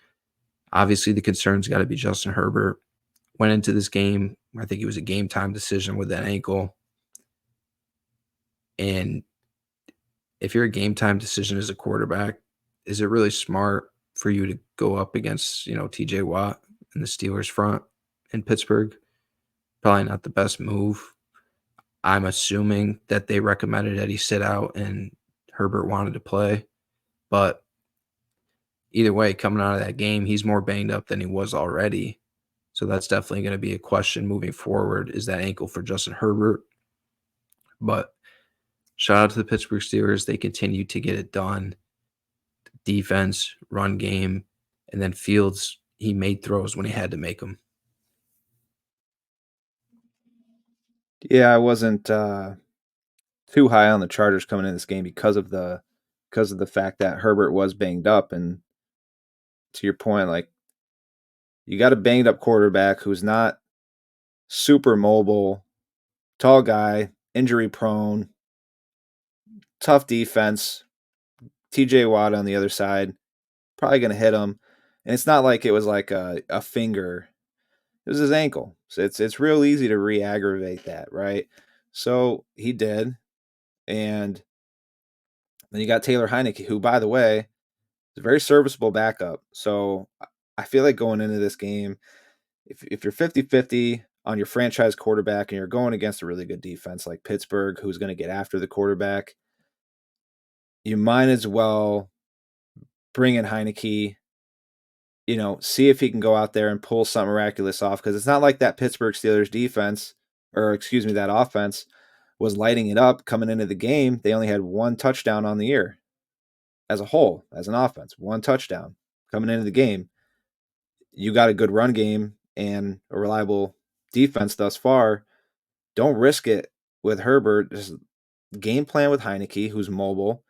obviously the concern's got to be Justin Herbert. Went into this game, I think it was a game time decision with that ankle. And if you're a game time decision as a quarterback, is it really smart for you to go up against, TJ Watt in the Steelers front in Pittsburgh? Probably not the best move. I'm assuming that they recommended that he sit out and Herbert wanted to play. But either way, coming out of that game, he's more banged up than he was already. So that's definitely going to be a question moving forward, is that ankle for Justin Herbert. But shout out to the Pittsburgh Steelers. They continue to get it done. Defense, run game, and then Fields, he made throws when he had to make them. Yeah, I wasn't too high on the Chargers coming in this game because of the fact that Herbert was banged up. And to your point, like, you got a banged up quarterback who's not super mobile, tall guy, injury prone, tough defense. TJ Watt on the other side, probably going to hit him. And it's not like it was like a finger. It was his ankle. So it's real easy to re-aggravate that, right? So he did. And then you got Taylor Heineke, who, by the way, is a very serviceable backup. So I feel like going into this game, if you're 50-50 on your franchise quarterback and you're going against a really good defense like Pittsburgh, who's going to get after the quarterback, you might as well bring in Heineke, see if he can go out there and pull something miraculous off. Because it's not like that Pittsburgh Steelers defense, that offense was lighting it up coming into the game. They only had 1 touchdown on the year as a whole, as an offense. 1 touchdown coming into the game. You got a good run game and a reliable defense thus far. Don't risk it with Herbert. Just game plan with Heineke, who's mobile,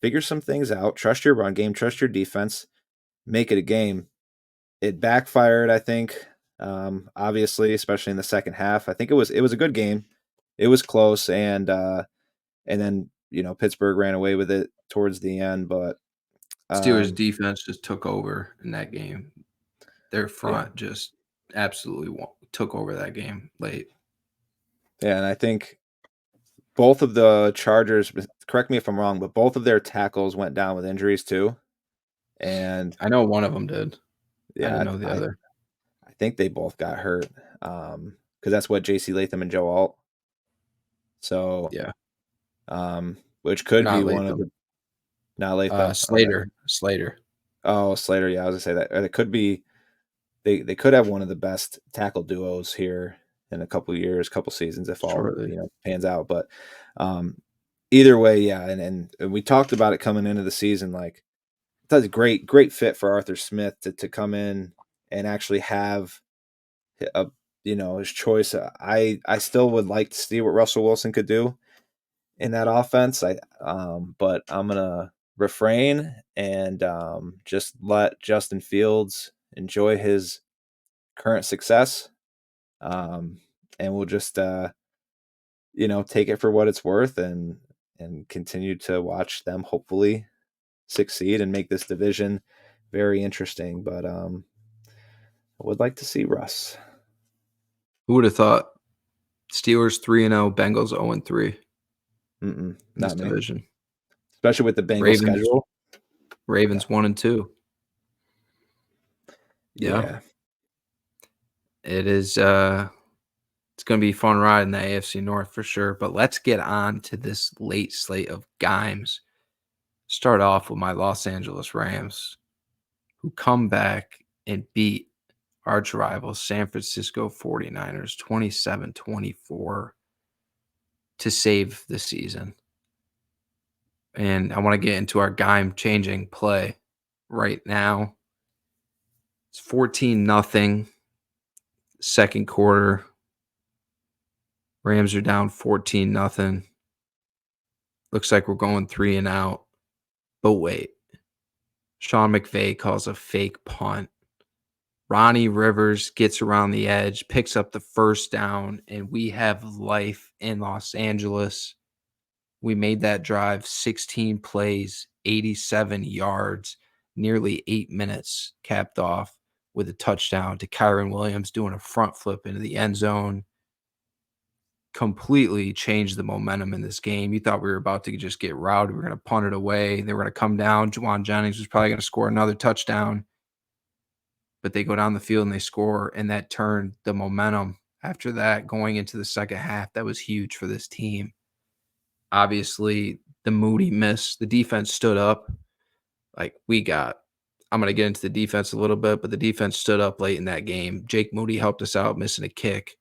figure some things out, trust your run game, trust your defense, make it a game. It backfired, I think, obviously, especially in the second half. I think it was a good game. It was close, and then Pittsburgh ran away with it towards the end, but Steelers defense just took over in that game. Their front just absolutely took over that game late. Yeah, and I think both of the Chargers, correct me if I'm wrong, but both of their tackles went down with injuries too. And I know one of them did. Yeah, I didn't know the other. I think they both got hurt because that's what J.C. Latham and Joe Alt. So yeah, which could not be Latham. one of the not Latham. Slater. Okay. Slater. Oh, Slater. Yeah, I was gonna say that. Or it could be. They could have one of the best tackle duos here in a couple years, couple seasons, if all pans out. But either way, yeah, and we talked about it coming into the season. Like, that's a great fit for Arthur Smith to come in and actually have his choice. I still would like to see what Russell Wilson could do in that offense. But I'm gonna refrain and just let Justin Fields enjoy his current success, and we'll just take it for what it's worth and continue to watch them hopefully succeed and make this division very interesting. But I would like to see Russ. Who would have thought? Steelers 3-0, Bengals 0-3 in this division, especially with the Bengals schedule. Ravens 1-2. Yeah. It is. It's going to be a fun ride in the AFC North for sure. But let's get on to this late slate of games. Start off with my Los Angeles Rams, who come back and beat arch rivals San Francisco 49ers 27-24 to save the season. And I want to get into our Gwame Changing play right now. It's 14-0, second quarter. Rams are down 14-0. Looks like we're going 3 and out. But wait. Sean McVay calls a fake punt. Ronnie Rivers gets around the edge, picks up the first down, and we have life in Los Angeles. We made that drive 16 plays, 87 yards, nearly 8 minutes, capped off with a touchdown to Kyren Williams doing a front flip into the end zone. Completely changed the momentum in this game. You thought we were about to just get routed. We were going to punt it away. They were going to come down. Jayden Daniels was probably going to score another touchdown. But they go down the field and they score, and that turned the momentum. After that, going into the second half, that was huge for this team. Obviously, the Moody miss. The defense stood up. I'm going to get into the defense a little bit, but the defense stood up late in that game. Jake Moody helped us out missing a kick.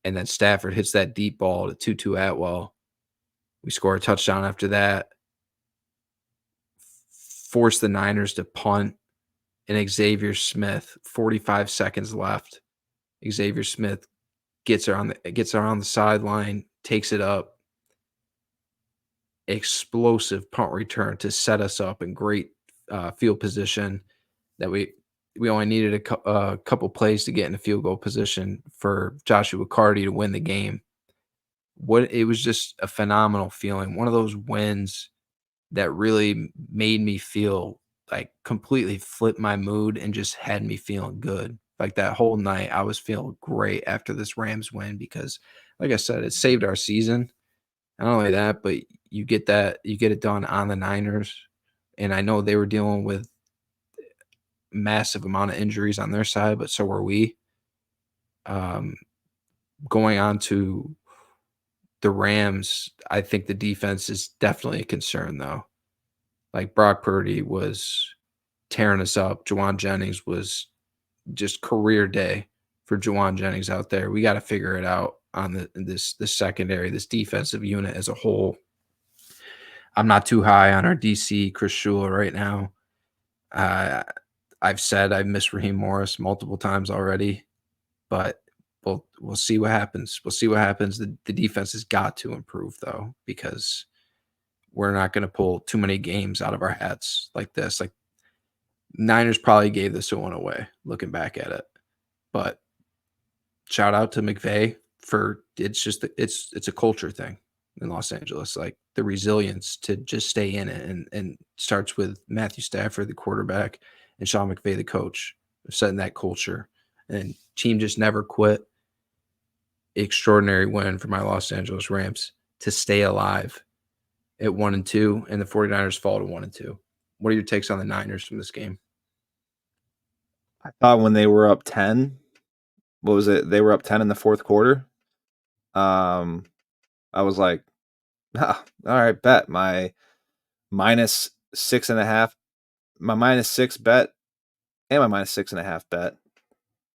And then Stafford hits that deep ball to Tutu Atwell. We score a touchdown after that. Force the Niners to punt. And Xavier Smith, 45 seconds left. Xavier Smith gets her on the sideline, takes it up. Explosive punt return to set us up in great field position. That we only needed a couple plays to get in a field goal position for Joshua Carty to win the game. It was just a phenomenal feeling. One of those wins that really made me feel like completely flipped my mood and just had me feeling good. Like that whole night, I was feeling great after this Rams win because, like I said, it saved our season. Not only that, but you get it done on the Niners. And I know they were dealing with massive amount of injuries on their side, but so were we. Going on to the Rams, I think the defense is definitely a concern, though. Like Brock Purdy was tearing us up. Jauan Jennings was just career day for Jauan Jennings out there. We got to figure it out on this secondary, this defensive unit as a whole. I'm not too high on our DC, Chris Shula, right now. I've said I miss Raheem Morris multiple times already, but we'll see what happens. We'll see what happens. The defense has got to improve though, because we're not going to pull too many games out of our hats like this. Like Niners probably gave this one away looking back at it. But shout out to McVay for it's a culture thing in Los Angeles, like the resilience to just stay in it, and starts with Matthew Stafford, the quarterback, and Sean McVay, the coach, setting that culture. And team just never quit. Extraordinary win for my Los Angeles Rams to stay alive at 1-2, and the 49ers fall to 1-2. What are your takes on the Niners from this game? I thought when they were up 10, what was it? They were up 10 in the fourth quarter. I was like, all right, bet my -6.5, my -6 bet, and my -6.5 bet,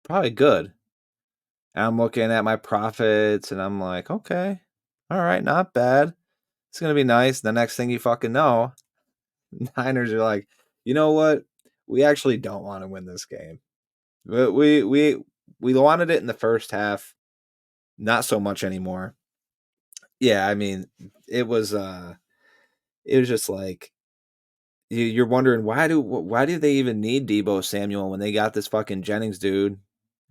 probably good. And I'm looking at my profits, and I'm like, okay, all right, not bad. It's gonna be nice. The next thing you fucking know, Niners are like, you know what? We actually don't want to win this game. We wanted it in the first half, not so much anymore. Yeah, I mean, it was just like you're wondering why do they even need Deebo Samuel when they got this fucking Jennings dude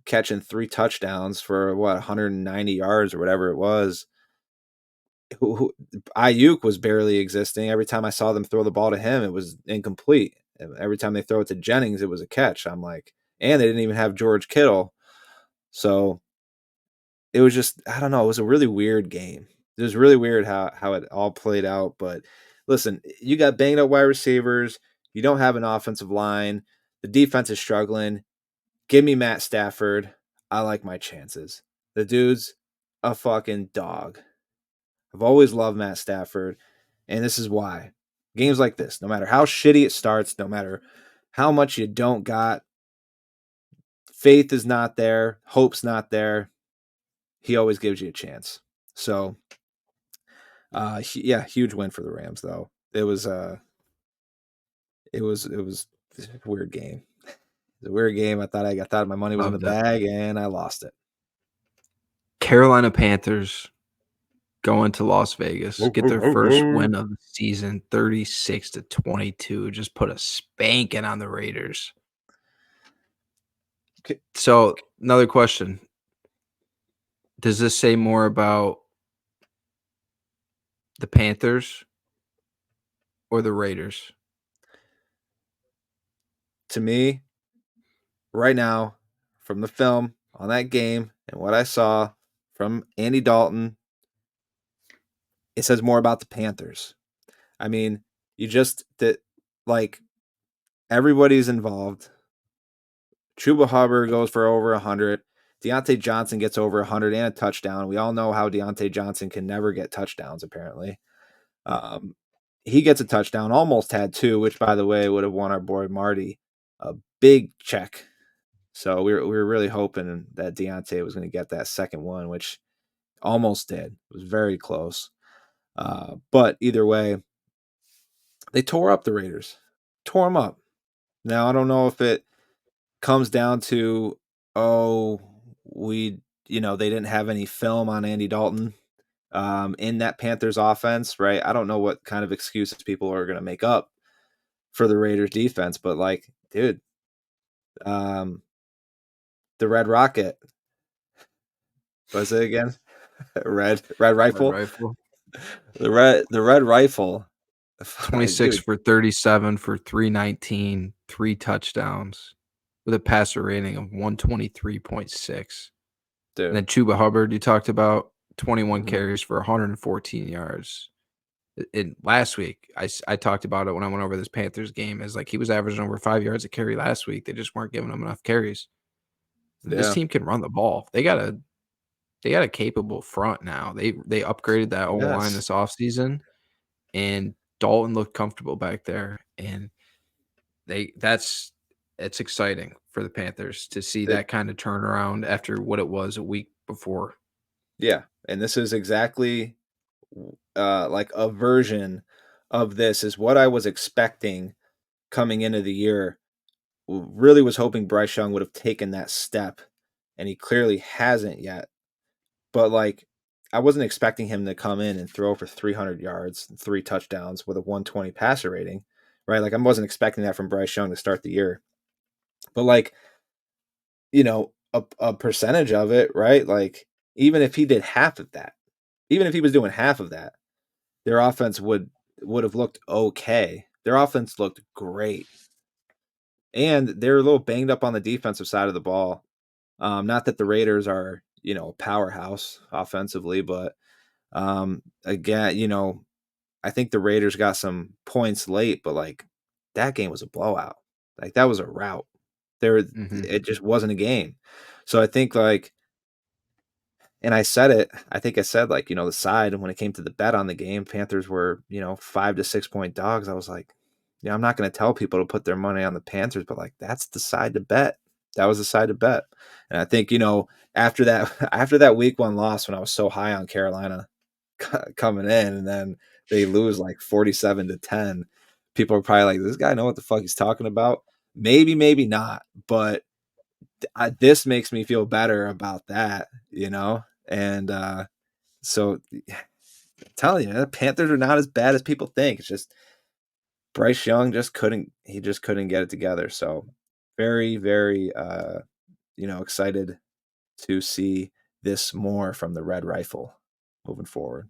catching 3 touchdowns for what 190 yards or whatever it was. Ayuk was barely existing. Every time I saw them throw the ball to him, it was incomplete. Every time they throw it to Jennings, it was a catch. I'm like, and they didn't even have George Kittle. So it was just, I don't know. It was a really weird game. It was really weird how it all played out. But listen, you got banged up wide receivers. You don't have an offensive line. The defense is struggling. Give me Matt Stafford. I like my chances. The dude's a fucking dog. I've always loved Matt Stafford, and this is why. Games like this, no matter how shitty it starts, no matter how much you don't got, faith is not there, hope's not there, he always gives you a chance. So, yeah, huge win for the Rams, though. It was a weird game. It was a weird game. I thought my money was in the bag, and I lost it. Carolina Panthers going to Las Vegas, get their first win of the season, 36-22. Just put a spanking on the Raiders. Okay. So another question: does this say more about the Panthers or the Raiders? To me, right now, from the film on that game and what I saw from Andy Dalton, it says more about the Panthers. I mean, everybody's involved. Chuba Hubbard goes for over 100. Deontay Johnson gets over 100 and a touchdown. We all know how Deontay Johnson can never get touchdowns, apparently. He gets a touchdown, almost had 2, which, by the way, would have won our boy Marty a big check. So we were really hoping that Deontay was going to get that second one, which almost did. It was very close. But either way, they tore up the Raiders. Tore them up. Now, I don't know if it comes down to, they didn't have any film on Andy Dalton in that Panthers offense, right? I don't know what kind of excuses people are going to make up for the Raiders defense, but like, dude, the Red Rocket. What's it again? Red Rifle? Red Rifle. The Red Rifle. 26 for 37 for 319, 3 touchdowns with a passer rating of 123.6. Dude. And then Chuba Hubbard, you talked about, 21 carries for 114 yards. And last week, I talked about it when I went over this Panthers game, is like he was averaging over 5 yards a carry last week. They just weren't giving him enough carries. Yeah. This team can run the ball. They got a capable front now. They upgraded that O-line this offseason, and Dalton looked comfortable back there. And it's exciting for the Panthers to see that kind of turnaround after what it was a week before. Yeah, and this is exactly like a version of this is what I was expecting coming into the year. Really was hoping Bryce Young would have taken that step and he clearly hasn't yet. But like, I wasn't expecting him to come in and throw for 300 yards, 3 touchdowns with a 120 passer rating, right? Like, I wasn't expecting that from Bryce Young to start the year. But like, a percentage of it, right? Like, even if he did half of that, even if he was doing half of that, their offense would have looked okay. Their offense looked great. And they're a little banged up on the defensive side of the ball. Not that the Raiders are, a powerhouse offensively, but again, I think the Raiders got some points late, but like that game was a blowout. Like that was a rout. It just wasn't a game. So I think like, and I said it, I think I said like, the side when it came to the bet on the game, Panthers were, 5 to 6 point dogs. I was like, I'm not going to tell people to put their money on the Panthers, but like that's the side to bet. That was the side to bet. And I think, after that week 1 loss, when I was so high on Carolina coming in and then they lose like 47-10, people are probably like, this guy know what the fuck he's talking about? Maybe, maybe not. But this makes me feel better about that, And so I'm telling you, the Panthers are not as bad as people think. It's just Bryce Young just couldn't get it together. So very, very excited to see this more from the Red Rifle moving forward.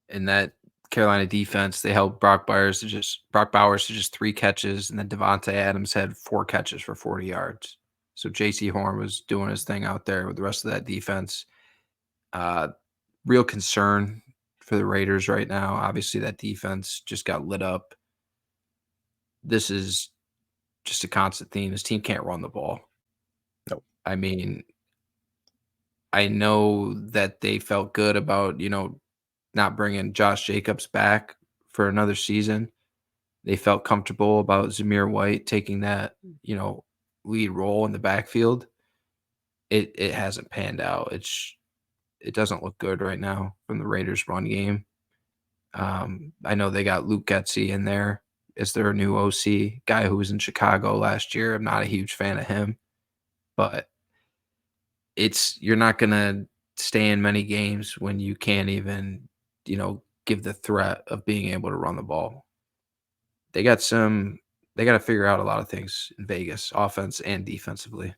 And that Carolina defense, they held Brock Bowers to just 3 catches, and then Devontae Adams had 4 catches for 40 yards. So J.C. Horn was doing his thing out there with the rest of that defense. Real concern for the Raiders right now. Obviously, that defense just got lit up. This is just a constant theme. This team can't run the ball. Nope. I mean, I know that they felt good about, not bringing Josh Jacobs back for another season. They felt comfortable about Zamir White taking that, lead role in the backfield. It hasn't panned out. It doesn't look good right now from the Raiders run game. I know they got Luke Getsy in there as their new OC, guy who was in Chicago last year. I'm not a huge fan of him, but you're not going to stay in many games when you can't even, give the threat of being able to run the ball. They got to figure out a lot of things in Vegas, offense and defensively.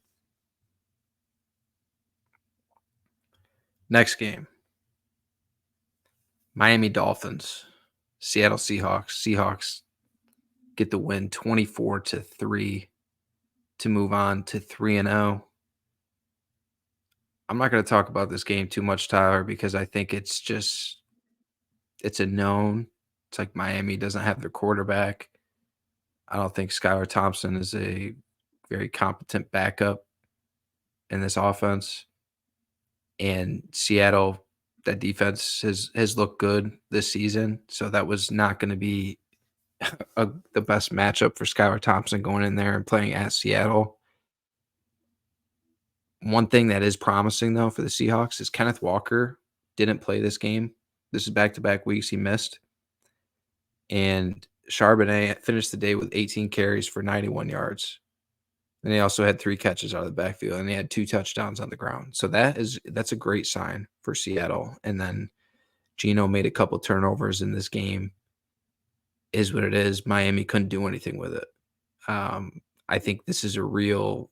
Next game. Miami Dolphins, Seattle Seahawks. Seahawks get the win 24-3 to move on to 3-0. I'm not going to talk about this game too much, Tyler, because I think it's a known. It's like Miami doesn't have their quarterback. I don't think Skylar Thompson is a very competent backup in this offense. And Seattle, that defense has looked good this season. So that was not going to be the best matchup for Skylar Thompson going in there and playing at Seattle. One thing that is promising, though, for the Seahawks is Kenneth Walker didn't play this game. This is back-to-back weeks he missed. And Charbonnet finished the day with 18 carries for 91 yards. And he also had 3 catches out of the backfield, and he had 2 touchdowns on the ground. So that's a great sign for Seattle. And then Geno made a couple turnovers in this game. Is what it is. Miami couldn't do anything with it. I think this is a real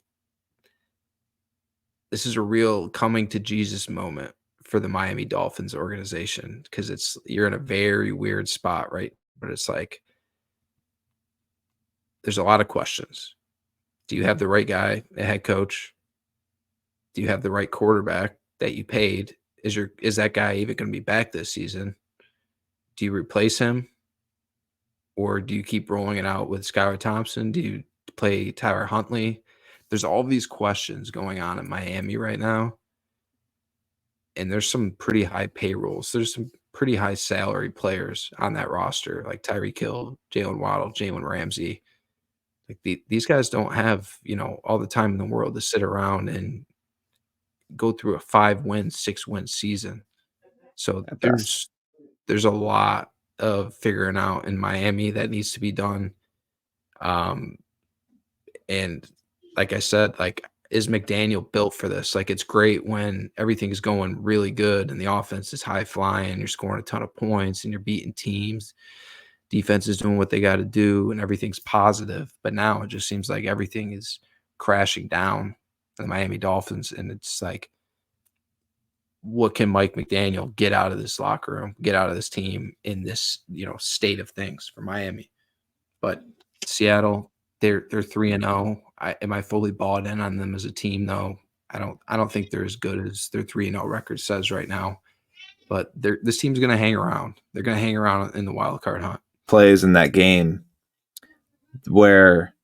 coming to Jesus moment for the Miami Dolphins organization, because you're in a very weird spot, right? But it's like there's a lot of questions. Do you have the right guy, a head coach? Do you have the right quarterback that you paid? Is that guy even going to be back this season? Do you replace him? Or do you keep rolling it out with Skylar Thompson? Do you play Tyler Huntley? There's all these questions going on in Miami right now. And there's some pretty high payrolls. There's some pretty high salary players on that roster, like Tyreek Hill, Jalen Waddle, Jalen Ramsey. Like these guys don't have, all the time in the world to sit around and go through a 5-win, 6-win season. So there's a lot of figuring out in Miami that needs to be done. And like I said, like is McDaniel built for this? Like, it's great when everything is going really good and the offense is high flying, you're scoring a ton of points and you're beating teams. Defense is doing what they got to do and everything's positive. But now it just seems like everything is crashing down for the Miami Dolphins. And it's like, what can Mike McDaniel get out of this locker room, get out of this team in this, state of things for Miami? But Seattle, they're 3-0. Am I fully bought in on them as a team though? I don't think they're as good as their 3-0 record says right now. But this team's going to hang around. They're going to hang around in the wild card hunt. Plays in that game where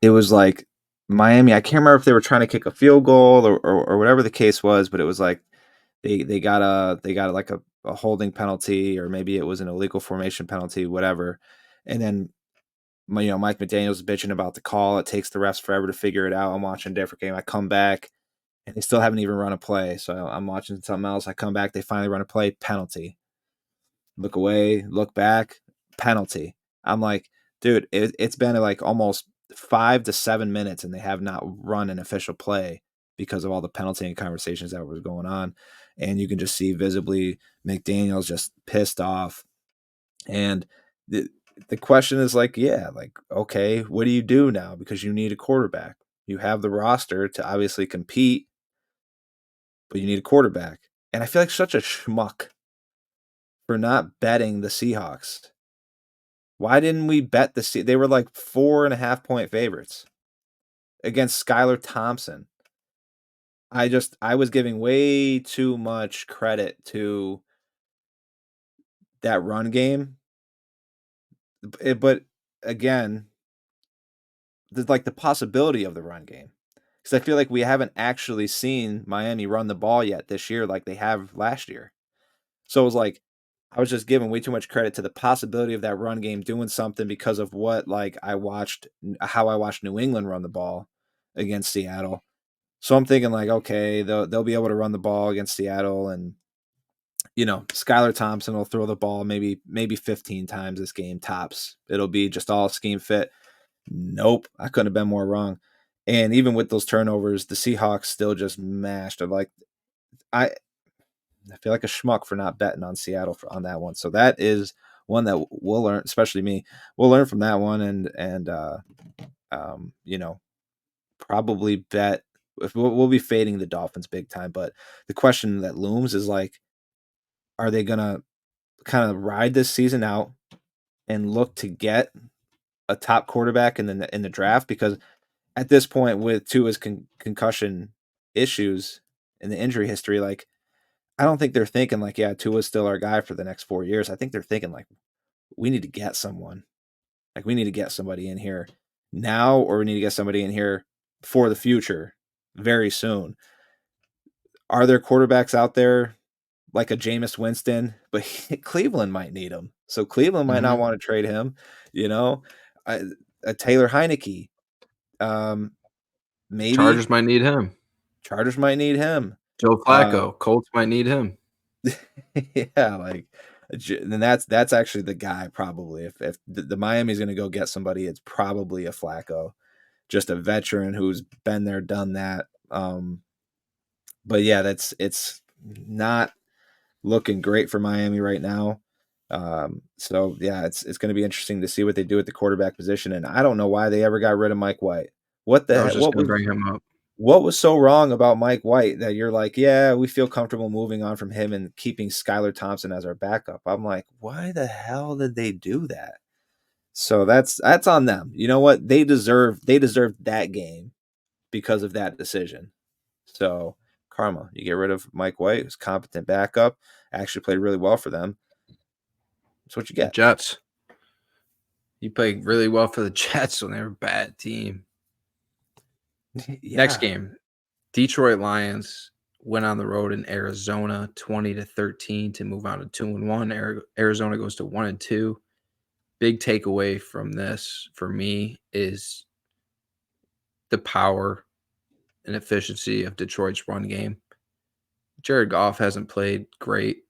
it was like Miami, I can't remember if they were trying to kick a field goal or whatever the case was, but it was like they got like a holding penalty, or maybe it was an illegal formation penalty, whatever. And then Mike McDaniel's bitching about the call. It takes the refs forever to figure it out. I'm watching a different game. I come back and they still haven't even run a play. So I'm watching something else. I come back, they finally run a play, penalty. Look away, look back, penalty. I'm like, dude, it's been like almost 5 to 7 minutes and they have not run an official play because of all the penalty and conversations that was going on. And you can just see visibly McDaniel's just pissed off. And the question is like, yeah, like, okay, what do you do now? Because you need a quarterback. You have the roster to obviously compete, but you need a quarterback. And I feel like such a schmuck for not betting the Seahawks. Why didn't we bet the They were like 4.5-point favorites against Skylar Thompson. I was giving way too much credit to that run game. But again, there's like the possibility of the run game. Because I feel like we haven't actually seen Miami run the ball yet this year like they have last year. So it was like, I was just giving way too much credit to the possibility of that run game doing something because of what how I watched New England run the ball against Seattle. So I'm thinking like, okay, they'll be able to run the ball against Seattle, and Skylar Thompson will throw the ball maybe 15 times this game tops. It'll be just all scheme fit. Nope, I couldn't have been more wrong. And even with those turnovers, the Seahawks still just mashed. I feel like a schmuck for not betting on Seattle on that one. So that is one that we'll learn, especially me. We'll learn from that one, and probably bet. We'll be fading the Dolphins big time. But the question that looms is like, are they gonna kind of ride this season out and look to get a top quarterback in the draft? Because at this point, with Tua's concussion issues and the injury history, like, I don't think they're thinking like, yeah, Tua's still our guy for the next 4 years. I think they're thinking like, we need to get someone. Like, we need to get somebody in here now, or we need to get somebody in here for the future very soon. Are there quarterbacks out there like a Jameis Winston? But Cleveland might need him. So Cleveland might not want to trade him, a Taylor Heineke. Maybe Chargers might need him. Chargers might need him. Joe Flacco, Colts might need him. Yeah, like, then that's actually the guy probably. If the Miami's going to go get somebody, it's probably a Flacco, just a veteran who's been there, done that. But yeah, it's not looking great for Miami right now. So yeah, it's going to be interesting to see what they do at the quarterback position. And I don't know why they ever got rid of Mike White. What the I was heck? just going to bring him up. What was so wrong about Mike White that you're like, yeah, we feel comfortable moving on from him and keeping Skylar Thompson as our backup? I'm like, why the hell did they do that? So that's on them. You know what? They deserved that game because of that decision. So karma. You get rid of Mike White, who's competent backup, actually played really well for them. That's what you get. The Jets. You played really well for the Jets when they were a bad team. Yeah. Next game, Detroit Lions went on the road in Arizona 20-13 to move on to 2-1. Arizona goes to 1-2. Big takeaway from this for me is the power and efficiency of Detroit's run game. Jared Goff hasn't played great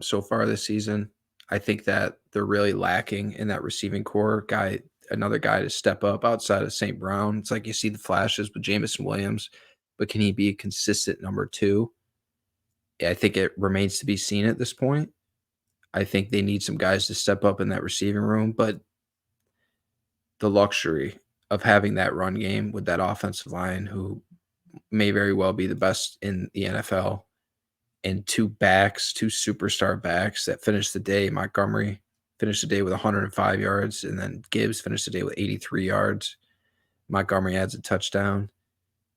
so far this season. I think that they're really lacking in that receiving core guy another guy to step up outside of St. Brown. It's like you see the flashes with Jamison Williams, but can he be a consistent number 2? I think it remains to be seen at this point. I think they need some guys to step up in that receiving room, but the luxury of having that run game with that offensive line, who may very well be the best in the NFL, and 2 backs, 2 superstar backs that finished the day. Montgomery finished the day with 105 yards, and then Gibbs finished the day with 83 yards. Montgomery adds a touchdown.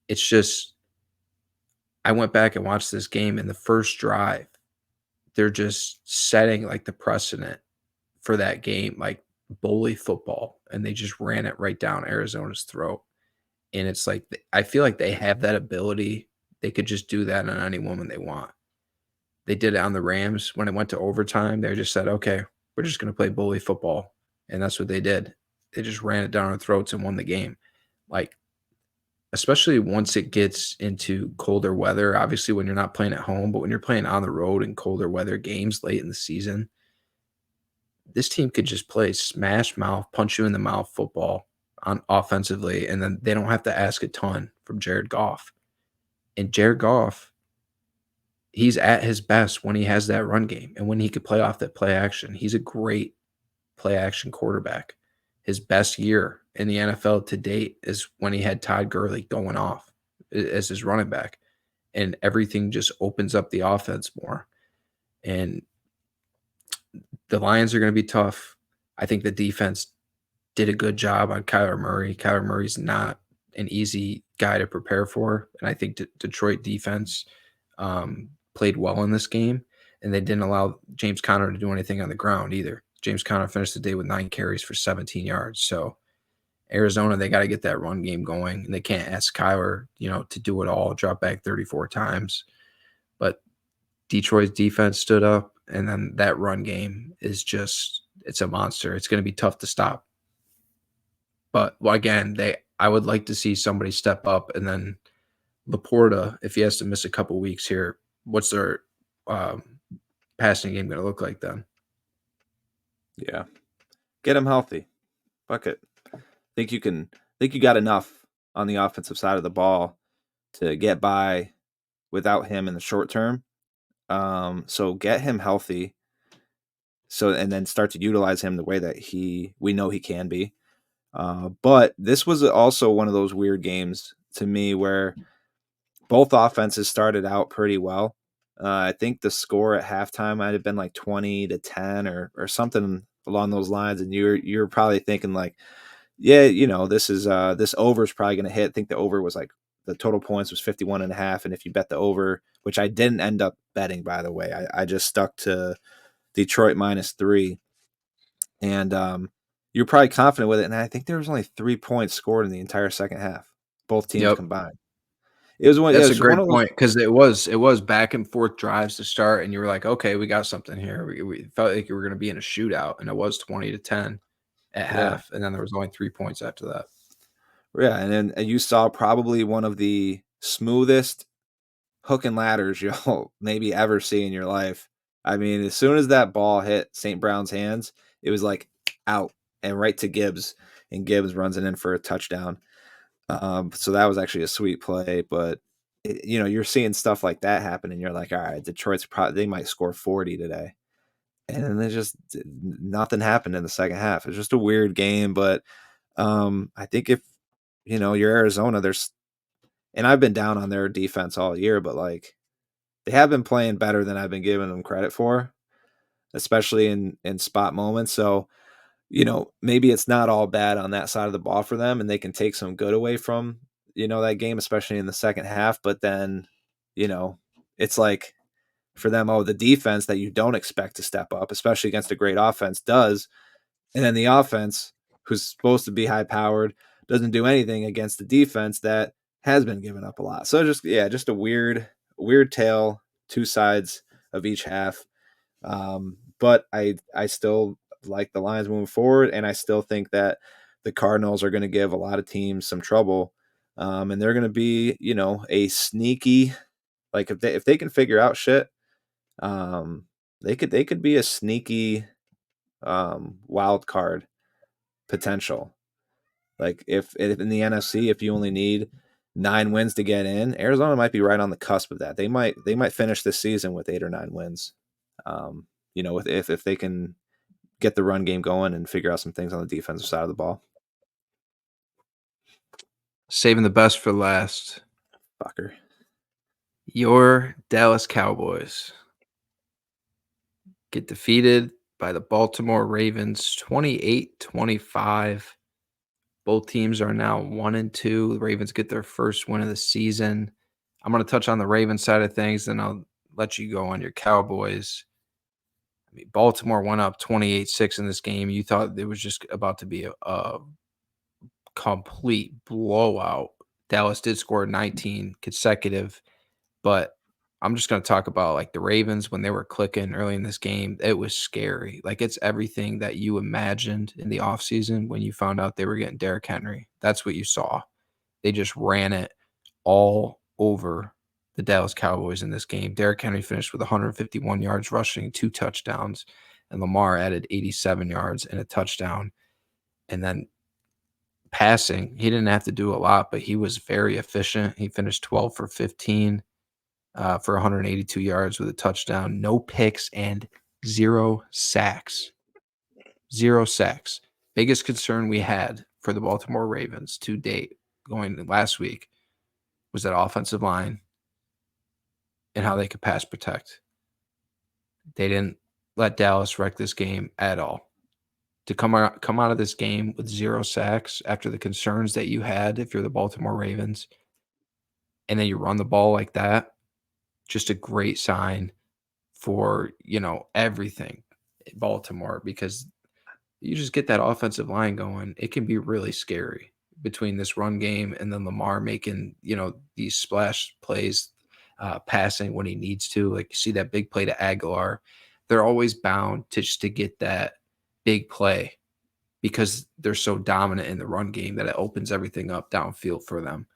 It's just, I went back and watched this game, and the first drive, they're just setting like the precedent for that game, like bully football, and they just ran it right down Arizona's throat. And it's like, I feel like they have that ability. They could just do that on any woman they want. They did it on the Rams when it went to overtime. They just said, okay, we're just going to play bully football. And that's what they did. They just ran it down our throats and won the game. Like, especially once it gets into colder weather, obviously when you're not playing at home, but when you're playing on the road in colder weather games late in the season, this team could just play smash mouth, punch you in the mouth football on offensively, and then they don't have to ask a ton from Jared Goff. And Jared Goff, he's at his best when he has that run game and when he could play off that play action. He's a great play action quarterback. His best year in the NFL to date is when he had Todd Gurley going off as his running back, and everything just opens up the offense more. And the Lions are going to be tough. I think the defense did a good job on Kyler Murray. Kyler Murray's not an easy guy to prepare for, and I think Detroit defense played well in this game, and they didn't allow James Conner to do anything on the ground either. James Conner finished the day with 9 carries for 17 yards. So Arizona, they got to get that run game going, and they can't ask Kyler, to do it all, drop back 34 times. But Detroit's defense stood up, and then that run game is just, it's a monster. It's going to be tough to stop. But again, I would like to see somebody step up, and then Laporta, if he has to miss a couple weeks here, what's their passing game going to look like then? Yeah. Get him healthy. Fuck it. Think you got enough on the offensive side of the ball to get by without him in the short term. So get him healthy. And then start to utilize him the way that we know he can be. But this was also one of those weird games to me where both offenses started out pretty well. I think the score at halftime might have been like 20-10 or something along those lines. And you're probably thinking like, yeah, this is this over is probably going to hit. I think the over was like, the total points was 51.5. And if you bet the over, which I didn't end up betting, by the way, I just stuck to Detroit -3. And you're probably confident with it. And I think there was only 3 points scored in the entire second half, both teams combined. It was That's a great point, because it was back and forth drives to start, and you were like, okay, we got something here. We felt like we were going to be in a shootout, and it was 20-10 at half, and then there was only 3 points after that. Yeah, and then you saw probably one of the smoothest hook and ladders you'll maybe ever see in your life. I mean, as soon as that ball hit St. Brown's hands, it was like out and right to Gibbs, and Gibbs runs it in for a touchdown. So that was actually a sweet play, but you're seeing stuff like that happen, and you're like, all right, Detroit's they might score 40 today, and then there's just nothing happened in the second half. It's just a weird game, but I think if you're Arizona, and I've been down on their defense all year, but like they have been playing better than I've been giving them credit for, especially in spot moments. So maybe it's not all bad on that side of the ball for them, and they can take some good away from, that game, especially in the second half. But then, it's like for them, the defense that you don't expect to step up, especially against a great offense, does. And then the offense, who's supposed to be high powered, doesn't do anything against the defense that has been giving up a lot. So just a weird tale, 2 sides of each half. But I still like the Lions moving forward, and I still think that the Cardinals are going to give a lot of teams some trouble, and they're going to be a sneaky, like if they can figure out shit, they could be a sneaky wild card potential. Like if in the NFC, if you only need 9 wins to get in, Arizona might be right on the cusp of that. They might finish this season with 8 or 9 wins. If they can get the run game going and figure out some things on the defensive side of the ball. Saving the best for last. Fucker. Your Dallas Cowboys get defeated by the Baltimore Ravens 28-25. Both teams are now 1-2. The Ravens get their first win of the season. I'm going to touch on the Ravens side of things, then I'll let you go on your Cowboys. I mean, Baltimore went up 28-6 in this game. You thought it was just about to be a complete blowout. Dallas did score 19 consecutive, but I'm just going to talk about like the Ravens when they were clicking early in this game. It was scary. Like it's everything that you imagined in the offseason when you found out they were getting Derrick Henry. That's what you saw. They just ran it all over the Dallas Cowboys in this game. Derrick Henry finished with 151 yards rushing, 2 touchdowns, and Lamar added 87 yards and a touchdown. And then passing, he didn't have to do a lot, but he was very efficient. He finished 12 for 15 for 182 yards with a touchdown, no picks, and 0 sacks. 0 sacks. Biggest concern we had for the Baltimore Ravens to date going last week was that offensive line and how they could pass protect. They didn't let Dallas wreck this game at all. To come out of this game with 0 sacks after the concerns that you had if you're the Baltimore Ravens, and then you run the ball like that, just a great sign for, everything in Baltimore, because you just get that offensive line going. It can be really scary between this run game and then Lamar making, these splash plays, passing when he needs to. Like you see that big play to Aguilar. They're always bound to get that big play because they're so dominant in the run game that it opens everything up downfield for them.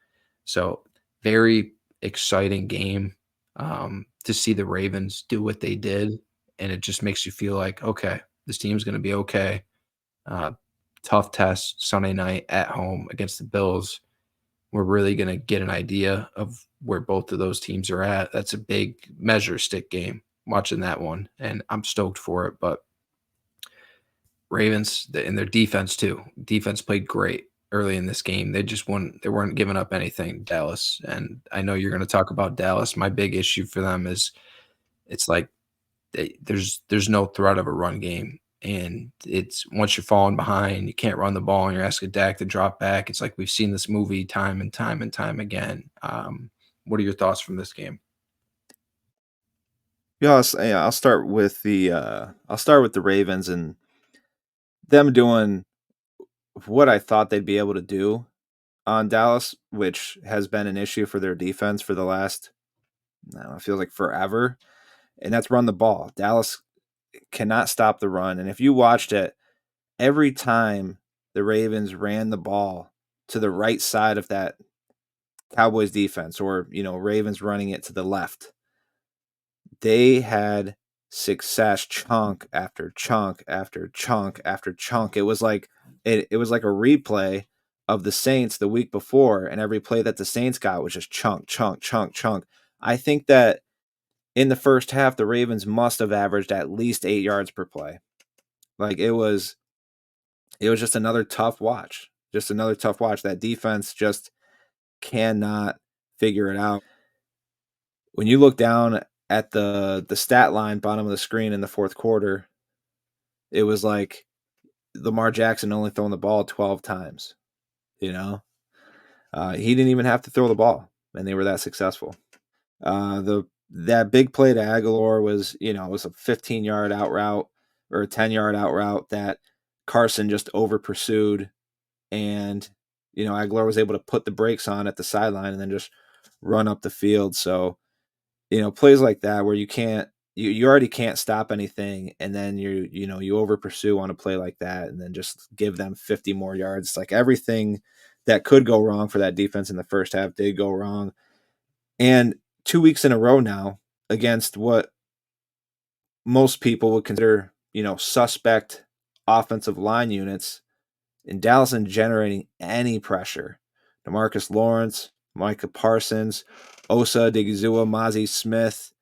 So very exciting game to see the Ravens do what they did. And it just makes you feel like, okay, this team's going to be okay. Tough test Sunday night at home against the Bills. We're really going to get an idea of where both of those teams are at. That's a big measure stick game, watching that one, and I'm stoked for it. But Ravens and their defense too. Defense played great early in this game. They weren't giving up anything, Dallas. And I know you're going to talk about Dallas. My big issue for them is it's like there's no threat of a run game. And it's once you're falling behind, you can't run the ball, and you're asking Dak to drop back. It's like we've seen this movie time and time and time again. What are your thoughts from this game? Yeah, I'll start with the Ravens and them doing what I thought they'd be able to do on Dallas, which has been an issue for their defense for the last, I don't know, it feels like forever, and that's run the ball. Dallas cannot stop the run, and if you watched it, every time the Ravens ran the ball to the right side of that Cowboys defense, or Ravens running it to the left, they had success chunk after chunk after chunk after chunk. It was like it was like a replay of the Saints the week before, and every play that the Saints got was just chunk, chunk, chunk, chunk. I think that in the first half, the Ravens must have averaged at least 8 yards per play. Like it was just another tough watch. Just another tough watch. That defense just cannot figure it out. When you look down at the stat line bottom of the screen in the fourth quarter, it was like Lamar Jackson only throwing the ball 12 times. He didn't even have to throw the ball, and they were that successful. That big play to Aguilar was, it was a 15-yard out route or a 10-yard out route that Carson just over pursued, and Aguilar was able to put the brakes on at the sideline and then just run up the field. So plays like that where you already can't stop anything, and then you over pursue on a play like that, and then just give them 50 more yards. It's like everything that could go wrong for that defense in the first half did go wrong. And 2 weeks in a row now against what most people would consider, suspect offensive line units, and Dallas isn't generating any pressure. DeMarcus Lawrence, Micah Parsons, Osa Odighizuwa, Mozzie Smith.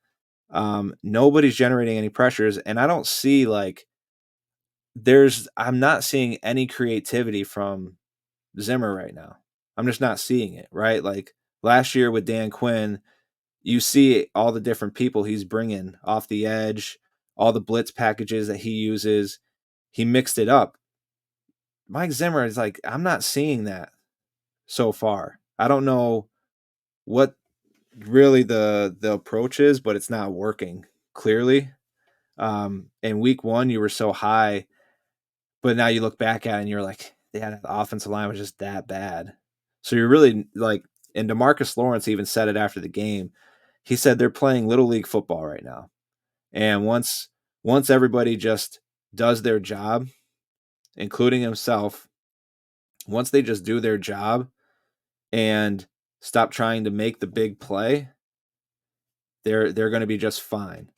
Nobody's generating any pressures, and I don't see I'm not seeing any creativity from Zimmer right now. I'm just not seeing it, right? Like last year with Dan Quinn, you see all the different people he's bringing off the edge, all the blitz packages that he uses. He mixed it up. Mike Zimmer is like, I'm not seeing that so far. I don't know what really the approach is, but it's not working clearly. In week 1, you were so high, but now you look back at it and you're like, yeah, the offensive line was just that bad. So you're really like, and DeMarcus Lawrence even said it after the game. He said they're playing little league football right now. And once everybody just does their job, including himself, once they just do their job and stop trying to make the big play, they're going to be just fine,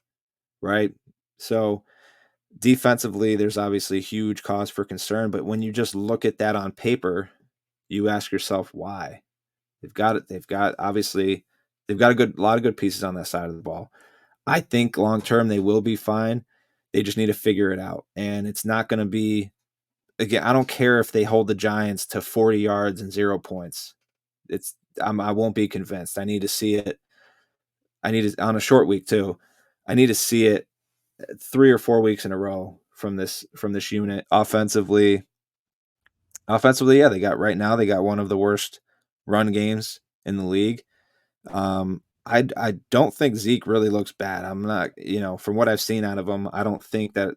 right? So defensively, there's obviously huge cause for concern, but when you just look at that on paper, you ask yourself why. They've got a lot of good pieces on that side of the ball. I think long term they will be fine. They just need to figure it out, and it's not going to be. Again, I don't care if they hold the Giants to 40 yards and 0 points. I won't be convinced. I need to see it. On a short week too. I need to see it 3 or 4 weeks in a row from this unit. Offensively, yeah, they got one of the worst run games in the league. I don't think Zeke really looks bad. I'm not, from what I've seen out of him, I don't think that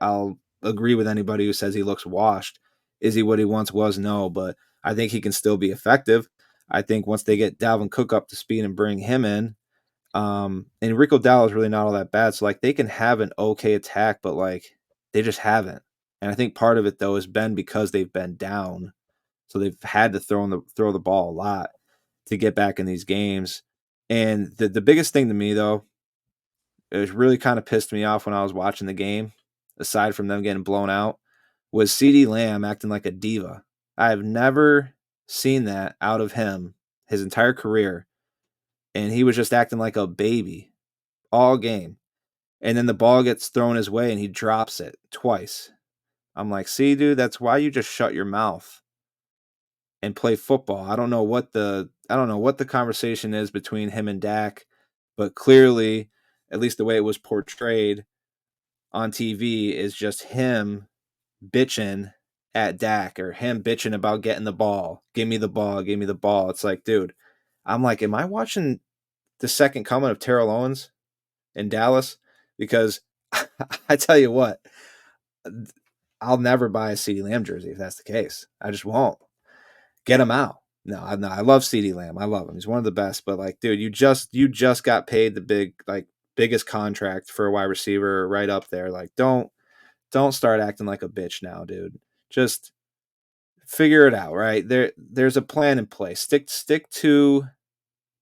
I'll agree with anybody who says he looks washed. Is he what he once was? No, but I think he can still be effective. I think once they get Dalvin Cook up to speed and bring him in, and Rico Dowdle is really not all that bad. So like they can have an okay attack, but like they just haven't. And I think part of it though has been because they've been down. So they've had to throw the ball a lot to get back in these games. And the biggest thing to me though, it really kind of pissed me off when I was watching the game, aside from them getting blown out, was CeeDee Lamb acting like a diva. I have never seen that out of him his entire career. And he was just acting like a baby all game. And then the ball gets thrown his way and he drops it twice. I'm like, see, dude, that's why you just shut your mouth and play football. I don't know what the conversation is between him and Dak, but clearly, at least the way it was portrayed on TV, is just him bitching at Dak or him bitching about getting the ball. Give me the ball, give me the ball. It's like, dude, I'm like, am I watching the second coming of Terrell Owens in Dallas? Because I tell you what, I'll never buy a CeeDee Lamb jersey if that's the case. I just won't. Get him out. No, I love CeeDee Lamb. I love him. He's one of the best. But like, dude, you just got paid the biggest contract for a wide receiver right up there. Like, don't start acting like a bitch now, dude. Just figure it out, right? There's a plan in place. Stick to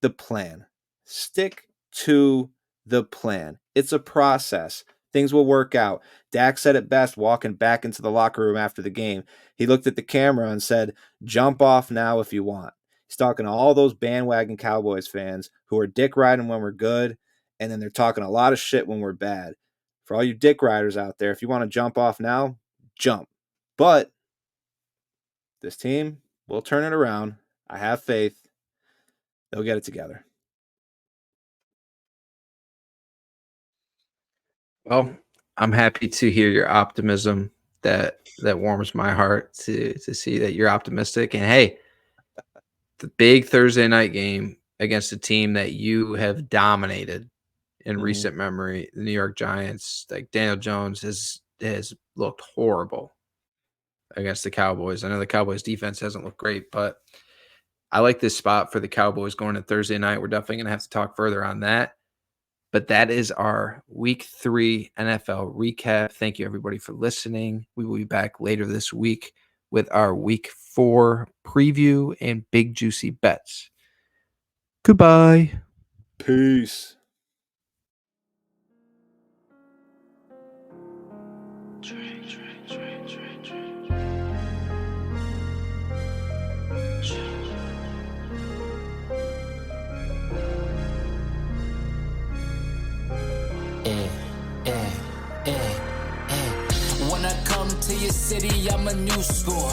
the plan. Stick to the plan. It's a process. Things will work out. Dak said it best walking back into the locker room after the game. He looked at the camera and said, jump off now if you want. He's talking to all those bandwagon Cowboys fans who are dick riding when we're good, and then they're talking a lot of shit when we're bad. For all you dick riders out there, if you want to jump off now, jump. But this team will turn it around. I have faith. They'll get it together. Well, I'm happy to hear your optimism. That warms my heart to see that you're optimistic. And hey, the big Thursday night game against a team that you have dominated in recent memory, the New York Giants, like Daniel Jones has looked horrible against the Cowboys. I know the Cowboys defense hasn't looked great, but I like this spot for the Cowboys going to Thursday night. We're definitely going to have to talk further on that. But that is our Week 3 NFL recap. Thank you, everybody, for listening. We will be back later this week with our Week 4 preview and big juicy bets. Goodbye. Peace. your city, I'm a new score.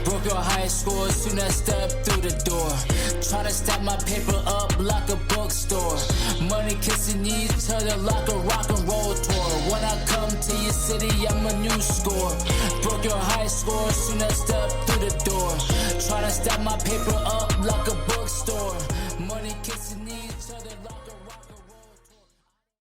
Broke your high score soon as I step through the door. Tryna stack my paper up like a bookstore. Money kissing each other like a rock and roll tour. When I come to your city, I'm a new score. Broke your high score soon as I step through the door. Tryna stack my paper up like a bookstore.